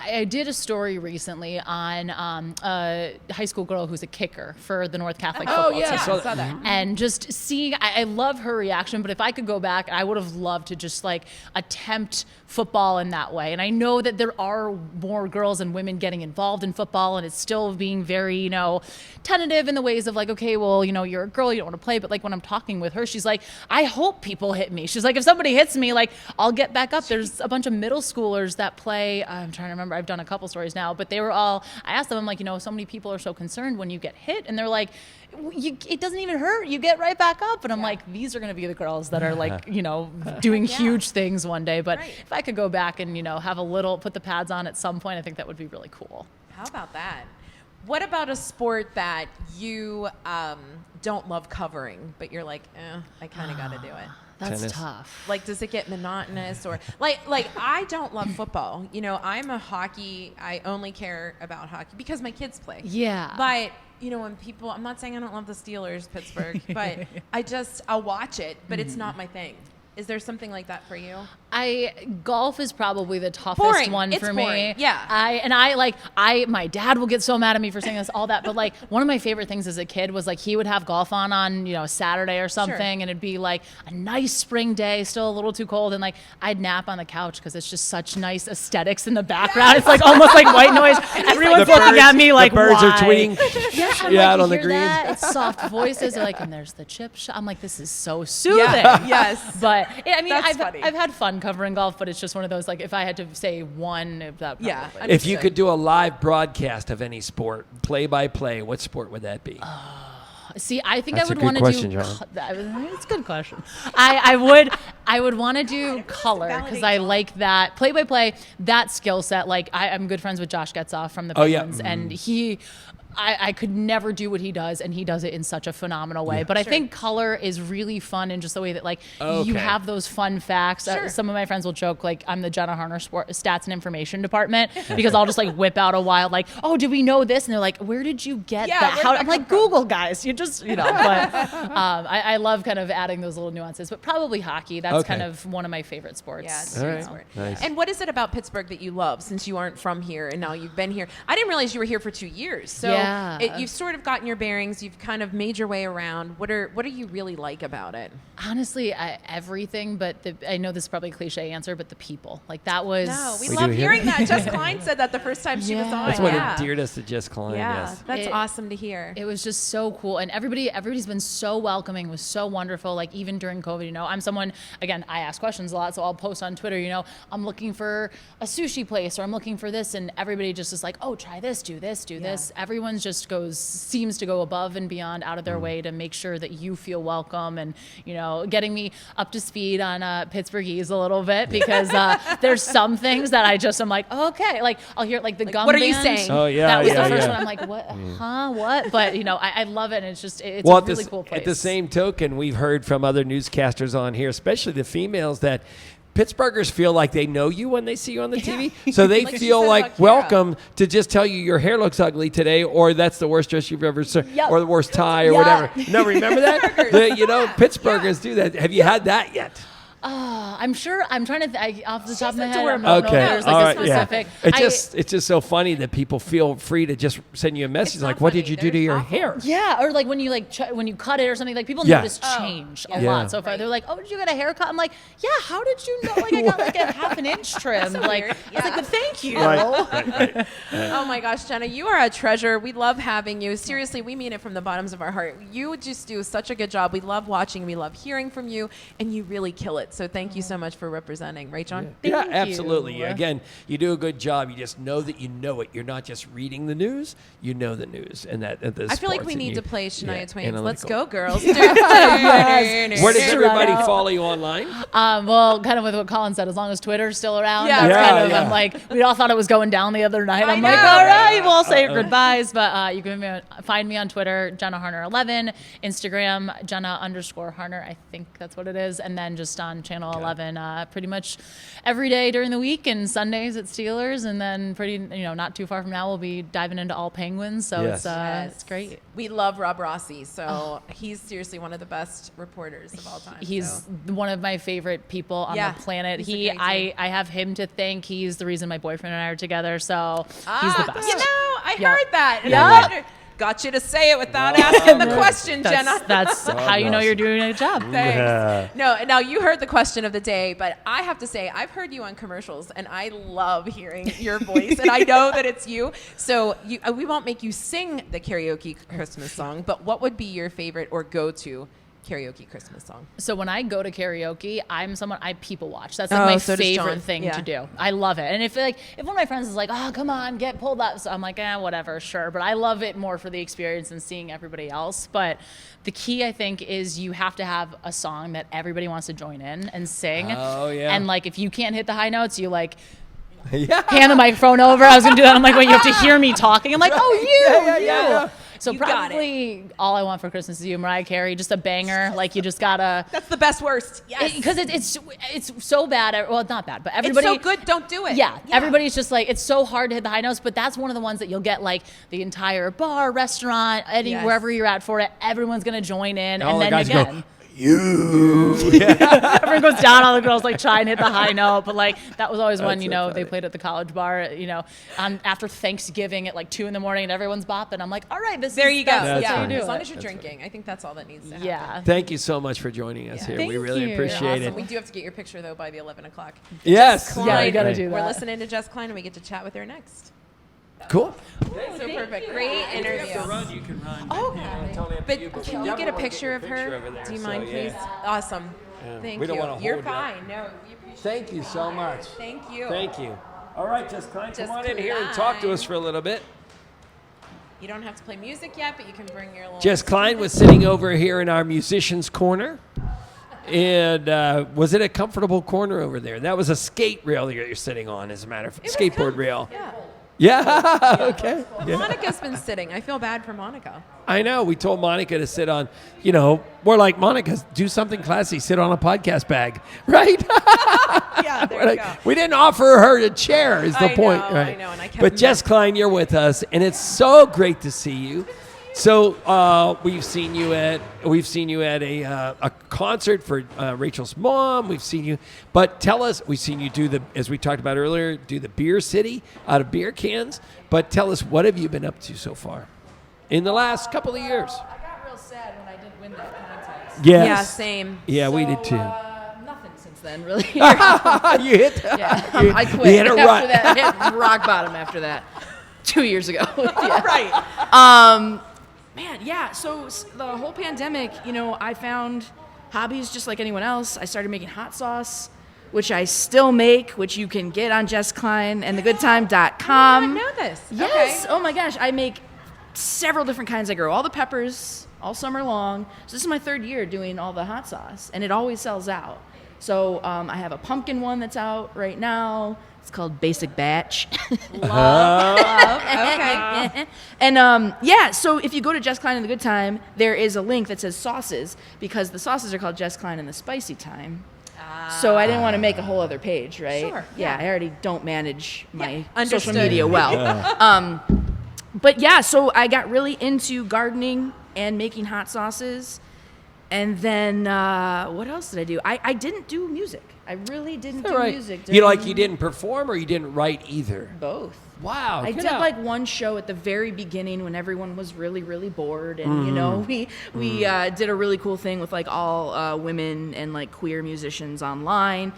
I did a story recently on a high school girl who's a kicker for the North Catholic football team. I saw that. that. And just seeing, I love her reaction, but if I could go back, I would have loved to just like attempt football in that way. And I know that there are more girls and women getting involved in football, and it's still being very, tentative in the ways of like, okay, well, you're a girl, you don't want to play. But like when I'm talking with her, she's like, I hope people hit me. She's like, if somebody hits me, like I'll get back up. There's a bunch of middle schoolers that play. I'm trying to remember. I've done a couple stories now, but they were all, I asked them, I'm like, so many people are so concerned when you get hit. And they're like, it doesn't even hurt. You get right back up. And I'm like, these are going to be the girls that are like, doing huge things one day. But if I could go back and, have put the pads on at some point, I think that would be really cool. How about that? What about a sport that you don't love covering, but you're like, I kind of got to do it? That's Tennis. tough. Like, does it get monotonous or like I don't love football. I'm a hockey. I only care about hockey because my kids play. Yeah. But when people, I'm not saying I don't love the Steelers, Pittsburgh, but I'll watch it, but it's not my thing. Is there something like that for you? Golf is probably the toughest Boring. one It's for boring. me. Yeah. My dad will get so mad at me for saying this, all that. But like one of my favorite things as a kid was like he would have golf on Saturday or something, Sure. and it'd be like a nice spring day, still a little too cold, and like I'd nap on the couch because it's just such nice aesthetics in the background. It's like almost like white noise. Everyone's looking at me like, the birds why? are tweeting. Yeah, out on the hear greens. that? It's soft voices. They're like, and there's the chip shot. I'm like, this is so soothing. Yeah. Yes. But That's funny. I've had fun covering golf, but it's just one of those, like, if I had to say one, that probably. Yeah. If you could do a live broadcast of any sport, play by play, what sport would that be? See, I think That's I a would good want to question, do. John. It's a good question. I would want to do color because I like that play by play, that skill set. Like I'm good friends with Josh Getzoff from the Penguins, and he. I could never do what he does, and he does it in such a phenomenal way. But I think color is really fun in just the way that, like, you have those fun facts. Some of my friends will joke, like, I'm the Jenna Harner Stats and Information Department because I'll just, like, whip out a wild, like, oh, did we know this? And they're like, where did you get that? I'm like, Google, guys. You just, But I love kind of adding those little nuances. But probably hockey. That's kind of one of my favorite sports. Yeah, it's All a right. sport. Nice. And what is it about Pittsburgh that you love since you aren't from here and now you've been here? I didn't realize you were here for 2 years. So you've sort of gotten your bearings. You've kind of made your way around. What do you really like about it? Honestly, everything. But I know this is probably a cliche answer, but the people. Like that was. No, we We love do hear hearing that. Jess Klein said that the first time she was on. That's what endeared us to Jess Klein. Yeah, Yes. that's awesome to hear. It was just so cool, and everybody's been so welcoming. Was so wonderful. Like even during COVID, I'm someone, again, I ask questions a lot, so I'll post on Twitter. I'm looking for a sushi place, or I'm looking for this, and everybody just is like, oh, try this, do this, do this. Everyone just seems to go above and beyond, out of their way to make sure that you feel welcome, and getting me up to speed on Pittsburghese a little bit because there's some things that I'm like, okay, like I'll hear like the gum. What are you band. saying? Oh yeah, That was yeah, the first yeah. one. I'm like, what? What? But I love it. And it's just it's Well, a really cool place. at the same token, we've heard from other newscasters on here, especially the females, that Pittsburghers feel like they know you when they see you on the TV. So they Like she feel said like about Kira. welcome to just tell you your hair looks ugly today, or that's the worst dress you've ever seen, or the worst tie, or whatever. No, remember that? Pittsburghers do that. Have you had that yet? I'm sure. I'm trying to off the top of my head. I don't know if Okay, there's all like right, a specific. It's just so funny that people feel free to just send you a message not like, "What funny. did you do to They're your awful. hair?" Yeah, or like when you when you cut it or something, like people Yeah. notice change a Yeah. lot so far. They're like, "Oh, did you get a haircut?" I'm like, "Yeah, how did you know? Like I got like a half an inch trimmed." Like weird. I was like, "But thank you." Right. Oh my gosh, Jenna, you are a treasure. We love having you. Seriously, we mean it from the bottoms of our heart. You just do such a good job. We love watching. We love hearing from you, and you really kill it. So thank you so much for representing. Right, John? Yeah, Thank absolutely. you. Again, you do a good job. You just know that you know it. You're not just reading the news. You know the news, and that. And the I feel like sports, we and need you- to play Shania Twain's analytical. "Let's Go, Girls." Where does everybody out. follow you online? Well, kind of with what Colin said, as long as Twitter's still around, Yeah. that's Yeah, kind of, yeah. I'm like, we all thought it was going down the other night. I I'm like, know, all right, we'll say our goodbyes. But you can find me on Twitter, Jenna Harner 11, Instagram, Jenna _Harner, I think that's what it is. And then just on on Channel 11 pretty much every day during the week, and Sundays at Steelers, and then not too far from now we'll be diving into all Penguins. So it's great. We love Rob Rossi, so he's seriously one of the best reporters of all time. He's one of my favorite people on the planet. I have him to thank. He's the reason my boyfriend and I are together. So he's the best. I heard that. And I wondered, got you to say it without asking the question, Jenna. That's how you know you're doing a job. Thanks. Yeah. No, now you heard the question of the day, but I have to say, I've heard you on commercials, and I love hearing your voice, and I know that it's you. So we won't make you sing the karaoke Christmas song, but what would be your favorite or go-to karaoke Christmas song? So when I go to karaoke, I people watch. That's like my favorite thing to do. I love it. And if one of my friends is like, oh, come on, get pulled up. So I'm like, whatever, sure. But I love it more for the experience and seeing everybody else. But the key, I think, is you have to have a song that everybody wants to join in and sing. Oh, yeah. And if you can't hit the high notes, you hand the microphone over. I was going to do that. I'm like, well, you have to hear me talking. I'm like, oh, you. So probably All I Want for Christmas Is You, Mariah Carey, just a banger. You just gotta. That's the best worst. Yes. Because it's so bad. Well, it's not bad, but everybody. It's so good. Don't do it. Yeah. Everybody's just it's so hard to hit the high notes, but that's one of the ones that you'll get the entire bar, restaurant, wherever you're at for it. Everyone's gonna join in, and then again. Go, you. Everyone goes down. All the girls try and hit the high note, but that was always one. They played at the college bar. After Thanksgiving at 2 a.m, and everyone's bopping. I'm like, all right, there you go. That's how you do as long it. as you're drinking, I think that's all that needs to happen. Yeah. Thank you so much for joining us here. We really appreciate it. We do have to get your picture though by the 11 o'clock. Yes. Yeah, you gotta do that. We're listening to Jess Klein, and we get to chat with her next. Cool. So perfect. Great interview. If you have to run, you can run. But can you get a picture of her? Do you mind, please? Awesome. Thank we don't you. want to You're hold fine. No, we appreciate Thank you so much. Thank you. Thank you. All right, Jess Klein, Jess come on in here and talk to us for a little bit. You don't have to play music yet, but you can bring your little. Jess Klein was sitting over here in our musicians' corner. And was it a comfortable corner over there? That was a skate rail that you're sitting on, as a matter of fact. Skateboard rail. Yeah. Yeah. Okay. Yeah. Monica's been sitting. I feel bad for Monica. I know. We told Monica to sit on, we're like, Monica, do something classy. Sit on a podcast bag, right? Yeah, there you go. We didn't offer her a chair is the point. Right? I know. And I kept But Jess Klein, you're with us, and it's so great to see you. So we've seen you at a concert for Rachel's mom. We've seen you, but tell us, we've seen you as we talked about earlier, do the Beer City out of beer cans. But tell us, what have you been up to so far in the last couple of years? I got real sad when I didn't win that contest. Yes. Yeah, same. Yeah, we did too. Nothing since then, really. You hit. I quit. You hit a rut. After that, I hit rock bottom after that. 2 years ago. Yeah. Right. Man, yeah. So the whole pandemic, I found hobbies just like anyone else. I started making hot sauce, which I still make, which you can get on Jess Klein and thegoodtime.com. I didn't know this. Yes. Okay. Oh my gosh. I make several different kinds. I grow all the peppers all summer long. So this is my 3rd year doing all the hot sauce, and it always sells out. So I have a pumpkin one that's out right now. It's called Basic Batch. Love. Okay. And so if you go to Jess Klein and the Good Time, there is a link that says sauces, because the sauces are called Jess Klein and the Spicy Time. So I didn't want to make a whole other page, right? Sure. Yeah, I already don't manage my social understood. media well. But yeah, so I got really into gardening and making hot sauces. And then what else did I do? I didn't do music. I really didn't do music. You didn't perform, or you didn't write either? Both. Wow. I did one show at the very beginning when everyone was really, really bored, and we did a really cool thing with all women and queer musicians online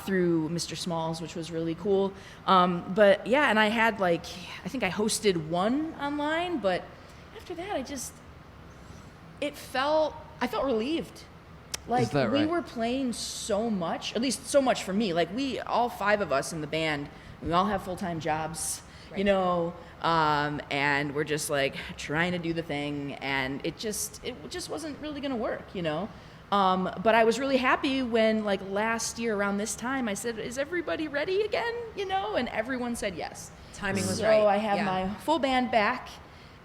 through Mr. Smalls, which was really cool. But yeah, and I had I think I hosted one online, but after that I felt relieved. Is that right? We were playing so much, at least so much for me. We, all 5 of us in the band, we all have full-time jobs, and we're just trying to do the thing, and it just wasn't really gonna work, But I was really happy when last year around this time I said, "Is everybody ready again?" And everyone said yes. Timing was right. So I have my full band back.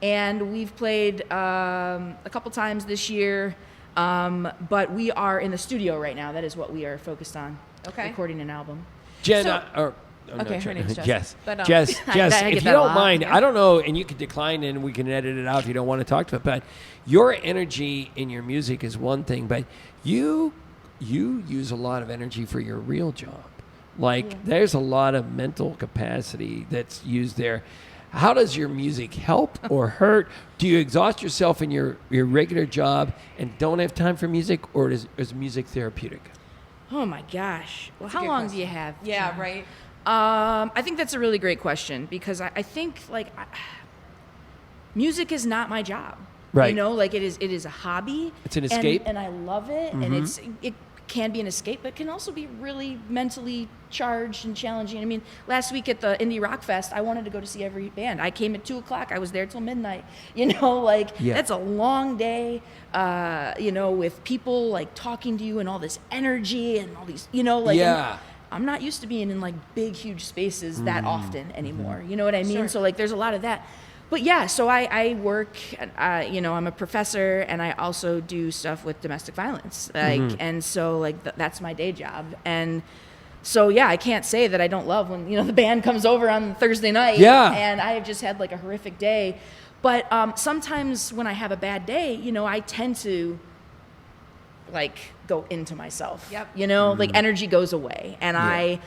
And we've played a couple times this year. But we are in the studio right now. That is what we are focused on. Okay. Recording an album. Jenna, Okay, her name's Jess. Jess. But, Jess, I Jess, get if you that a don't lot, mind, yeah. I don't know, and you can decline and we can edit it out if you don't want to talk to it, but your energy in your music is one thing, but you use a lot of energy for your real job. Like, there's a lot of mental capacity that's used there. How does your music help or hurt? Do you exhaust yourself in your regular job and don't have time for music, or is music therapeutic? Oh my gosh. Well, That's a how good long question. do you have? Yeah, Jenna? right. I think that's a really great question because I think music is not my job. Right. You know, like it is a hobby. It's an escape. And I love it. And it can be an escape, but can also be really mentally charged and challenging. I mean, last week at the Indie Rock Fest, I wanted to go to see every band. I came at 2:00. I was there till midnight. You know, like that's a long day. You know, with people like talking to you and all this energy and all these, you know, like. Yeah. I'm not used to being in like big, huge spaces that often anymore. You know what I mean? Sure. So like, there's a lot of that. But yeah, so I work. You know, I'm a professor, and I also do stuff with domestic violence. Like, and so like that's my day job. And so yeah, I can't say that I don't love when the band comes over on Thursday night. Yeah. And I have just had like a horrific day. But sometimes when I have a bad day, I tend to like go into myself. Yep. Like energy goes away, and I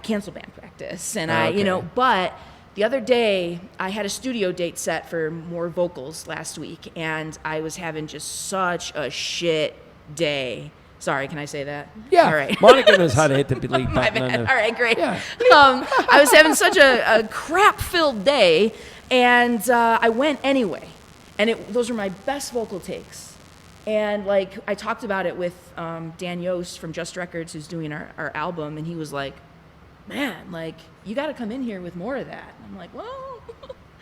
cancel band practice, and Okay. but the other day I had a studio date set for more vocals last week, and I was having just such a shit day. Sorry, can I say that? Yeah. All right. Monica knows how to hit the delete My button. bad. All right, great. Yeah. I was having such a crap-filled day, and I went anyway. And those were my best vocal takes. And like I talked about it with Dan Yost from Just Records, who's doing our album, and he was like, "Man, like you got to come in here with more of that." And I'm like, "Well,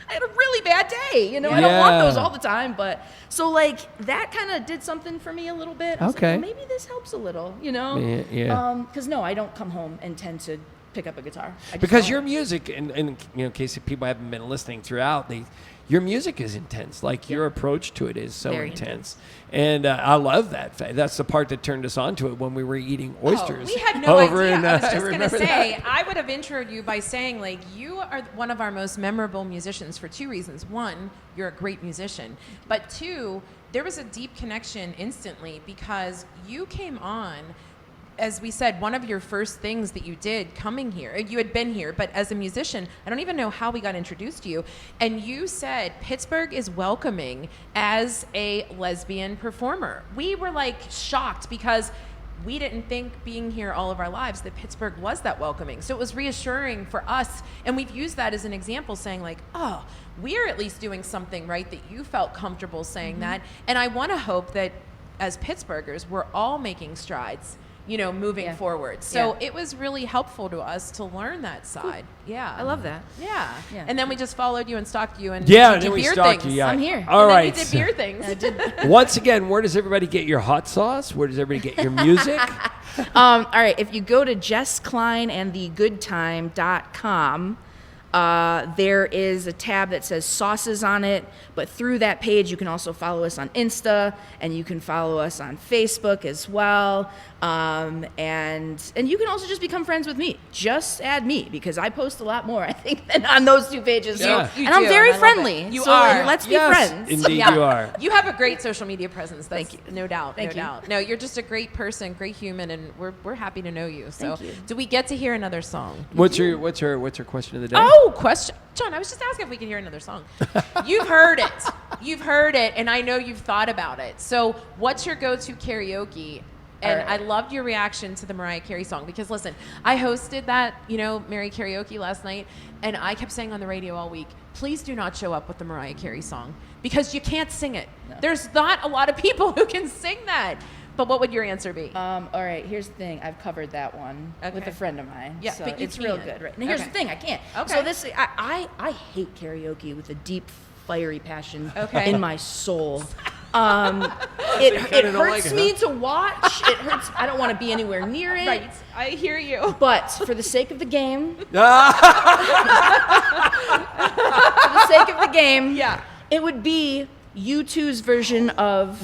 I had a really bad day, I don't want those all the time." But so like that kind of did something for me a little bit. I was Okay. like, well, maybe this helps a little, Yeah. Because no, I don't come home and tend to pick up a guitar. I just Because don't. your music, and in case people haven't been listening throughout, your music is intense. Like your approach to it is so Very intense. And I love that. That's the part that turned us on to it when we were eating oysters. We had no over idea. in, I was just remember going to say, that? I would have introed you by saying, like, you are one of our most memorable musicians for two reasons. One, you're a great musician. But two, there was a deep connection instantly because you came on, as we said, one of your first things that you did coming here, you had been here, but as a musician, I don't even know how we got introduced to you. And you said Pittsburgh is welcoming as a lesbian performer. We were like shocked because we didn't think being here all of our lives that Pittsburgh was that welcoming. So it was reassuring for us. And we've used that as an example saying like, oh, we're at least doing something right that you felt comfortable saying that. And I want to hope that as Pittsburghers, we're all making strides moving forward. So it was really helpful to us to learn that side. Cool. Yeah. I love that. Yeah. Yeah. And then we just followed you and stalked you and Yeah, we and then did we beer stalked things. you. Yeah. I'm here. All And then right. we did beer things. Once again, where does everybody get your hot sauce? Where does everybody get your music? All right, if you go to Jess Klein and thegoodtime.com, there is a tab that says sauces on it, but through that page you can also follow us on Insta, and you can follow us on Facebook as well, and you can also just become friends with me. Just add me, because I post a lot more, I think, than on those two pages. Yeah. You and I'm do, very and I love friendly. it. You so are. Let's be Yes, friends. indeed Yeah. you are. You have a great social media presence. That's, Thank you. No doubt. Thank no you. doubt. No, you're just a great person, great human, and we're happy to know you. So, Thank you. do we get to hear another song? What's your question of the day? Oh, question. John, I was just asking if we could hear another song. You've heard it. You've heard it, and I know you've thought about it. So what's your go-to karaoke? And All right. I loved your reaction to the Mariah Carey song because, listen, I hosted that, Mary Karaoke last night, and I kept saying on the radio all week, please do not show up with the Mariah Carey song because you can't sing it. No. There's not a lot of people who can sing that. But what would your answer be? All right, here's the thing. I've covered that one with Okay. a friend of mine. Yeah, so but you it's real can. good. Right? Now, here's Okay. the thing. I can't. Okay. So this, I hate karaoke with a deep, fiery passion Okay. in my soul. It kinda don't hurts like it, me huh? to watch. It hurts. I don't want to be anywhere near it. Right. I hear you. But for the sake of the game, for the sake of the game, Yeah. it would be U2's version of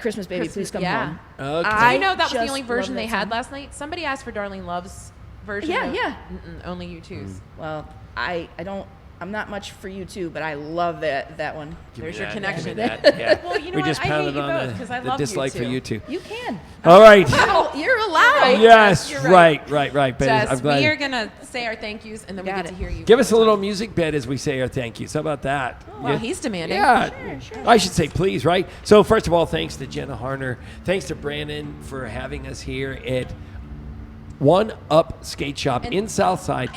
Christmas Baby, Please Come Home. Okay. I know that was the just only love version that they had song. last night. Somebody asked for Darlene Love's version. Yeah. Only U2's. Well, I'm not much for U2, but I love that one. There's your Give connection. me that. Yeah. Well, you know we what? just I hate pounded you on both 'cause I the love dislike U2. for you two. You can. All right. You're allowed. Yes, You're right. right. But Jess, I'm glad. we are going to say our thank yous, and then we Got get it. to hear you. Give us a little music bed as we say our thank yous. How about that? Well, he's demanding. Yeah. Sure. I should say please, right? So first of all, thanks to Jenna Harner. Thanks to Brandon for having us here at One Up Skate Shop in Southside.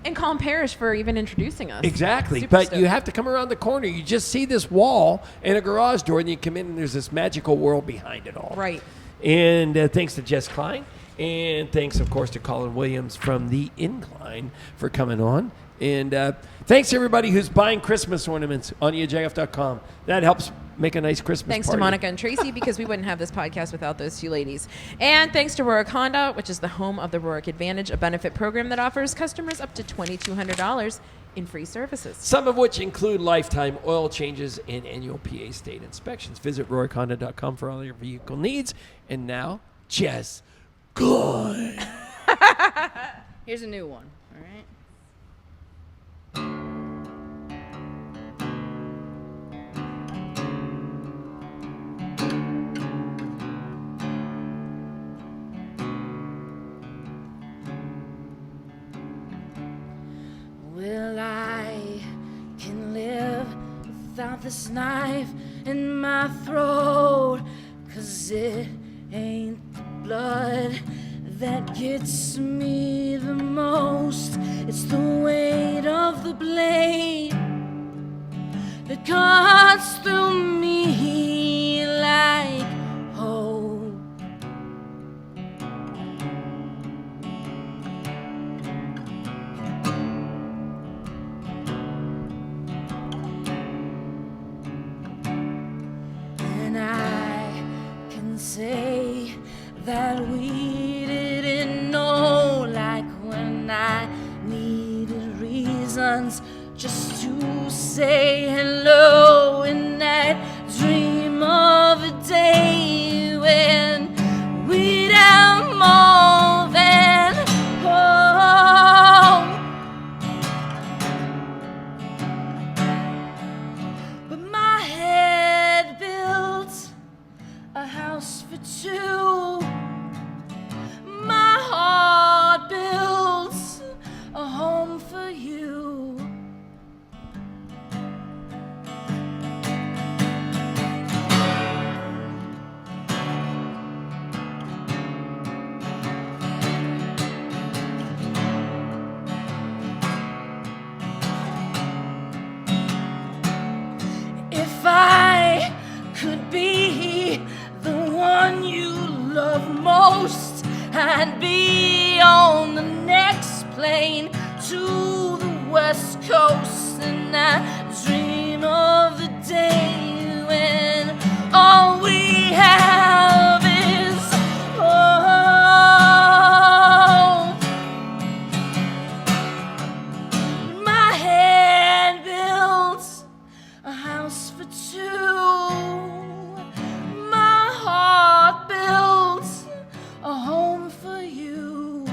And Colin Parrish for even introducing us. Exactly. Super But stoked. you have to come around the corner. You just see this wall and a garage door, and you come in, and there's this magical world behind it all. Right. And thanks to Jess Klein. And thanks, of course, to Colin Williams from the Incline for coming on. And thanks to everybody who's buying Christmas ornaments on YaJagoff.com. That helps make a nice Christmas Thanks party. to Monica and Tracy, because we wouldn't have this podcast without those two ladies. And thanks to Roark Honda, which is the home of the Roark Advantage, a benefit program that offers customers up to $2,200 in free services. Some of which include lifetime oil changes and annual PA state inspections. Visit RoarkHonda.com for all your vehicle needs. And now, Jess Klein. Here's a new one. All right. Well, I can live without this knife in my throat, 'cause it ain't the blood that gets me the most. It's the weight of the blade that cuts through me like hope. And I can say that we didn't know, like when I needed reasons just to say hello. And I dream of a day when we'd have more than home. But my head built a house for two. My heart builds a home for you. If I could be the one you love most, I'd be on the next plane to the West Coast. And I dream of the day when all we have is home. My head builds a house for two. My heart builds a home for you.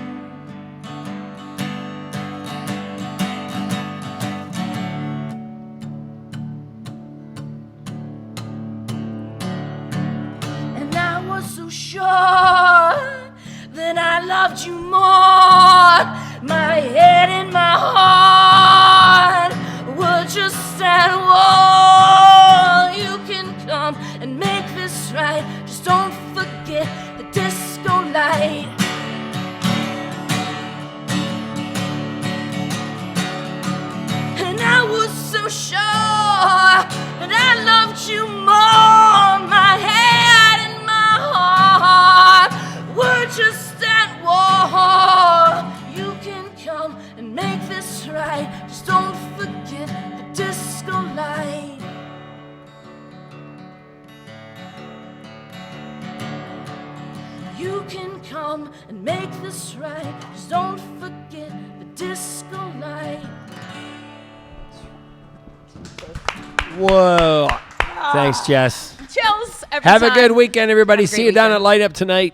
And I was so sure that I loved you more. My head and my heart were just at war. You can come and make this right. Just don't forget the disco light. And I was so sure that I loved you more. My head and my heart were just at war. You can come and make this right. Just don't forget the disco light. You can come and make this right. Just don't forget the disco light. Whoa. Thanks, Jess. Chills every Have a time. good weekend, everybody. Have a See great you down at weekend. Light Up tonight.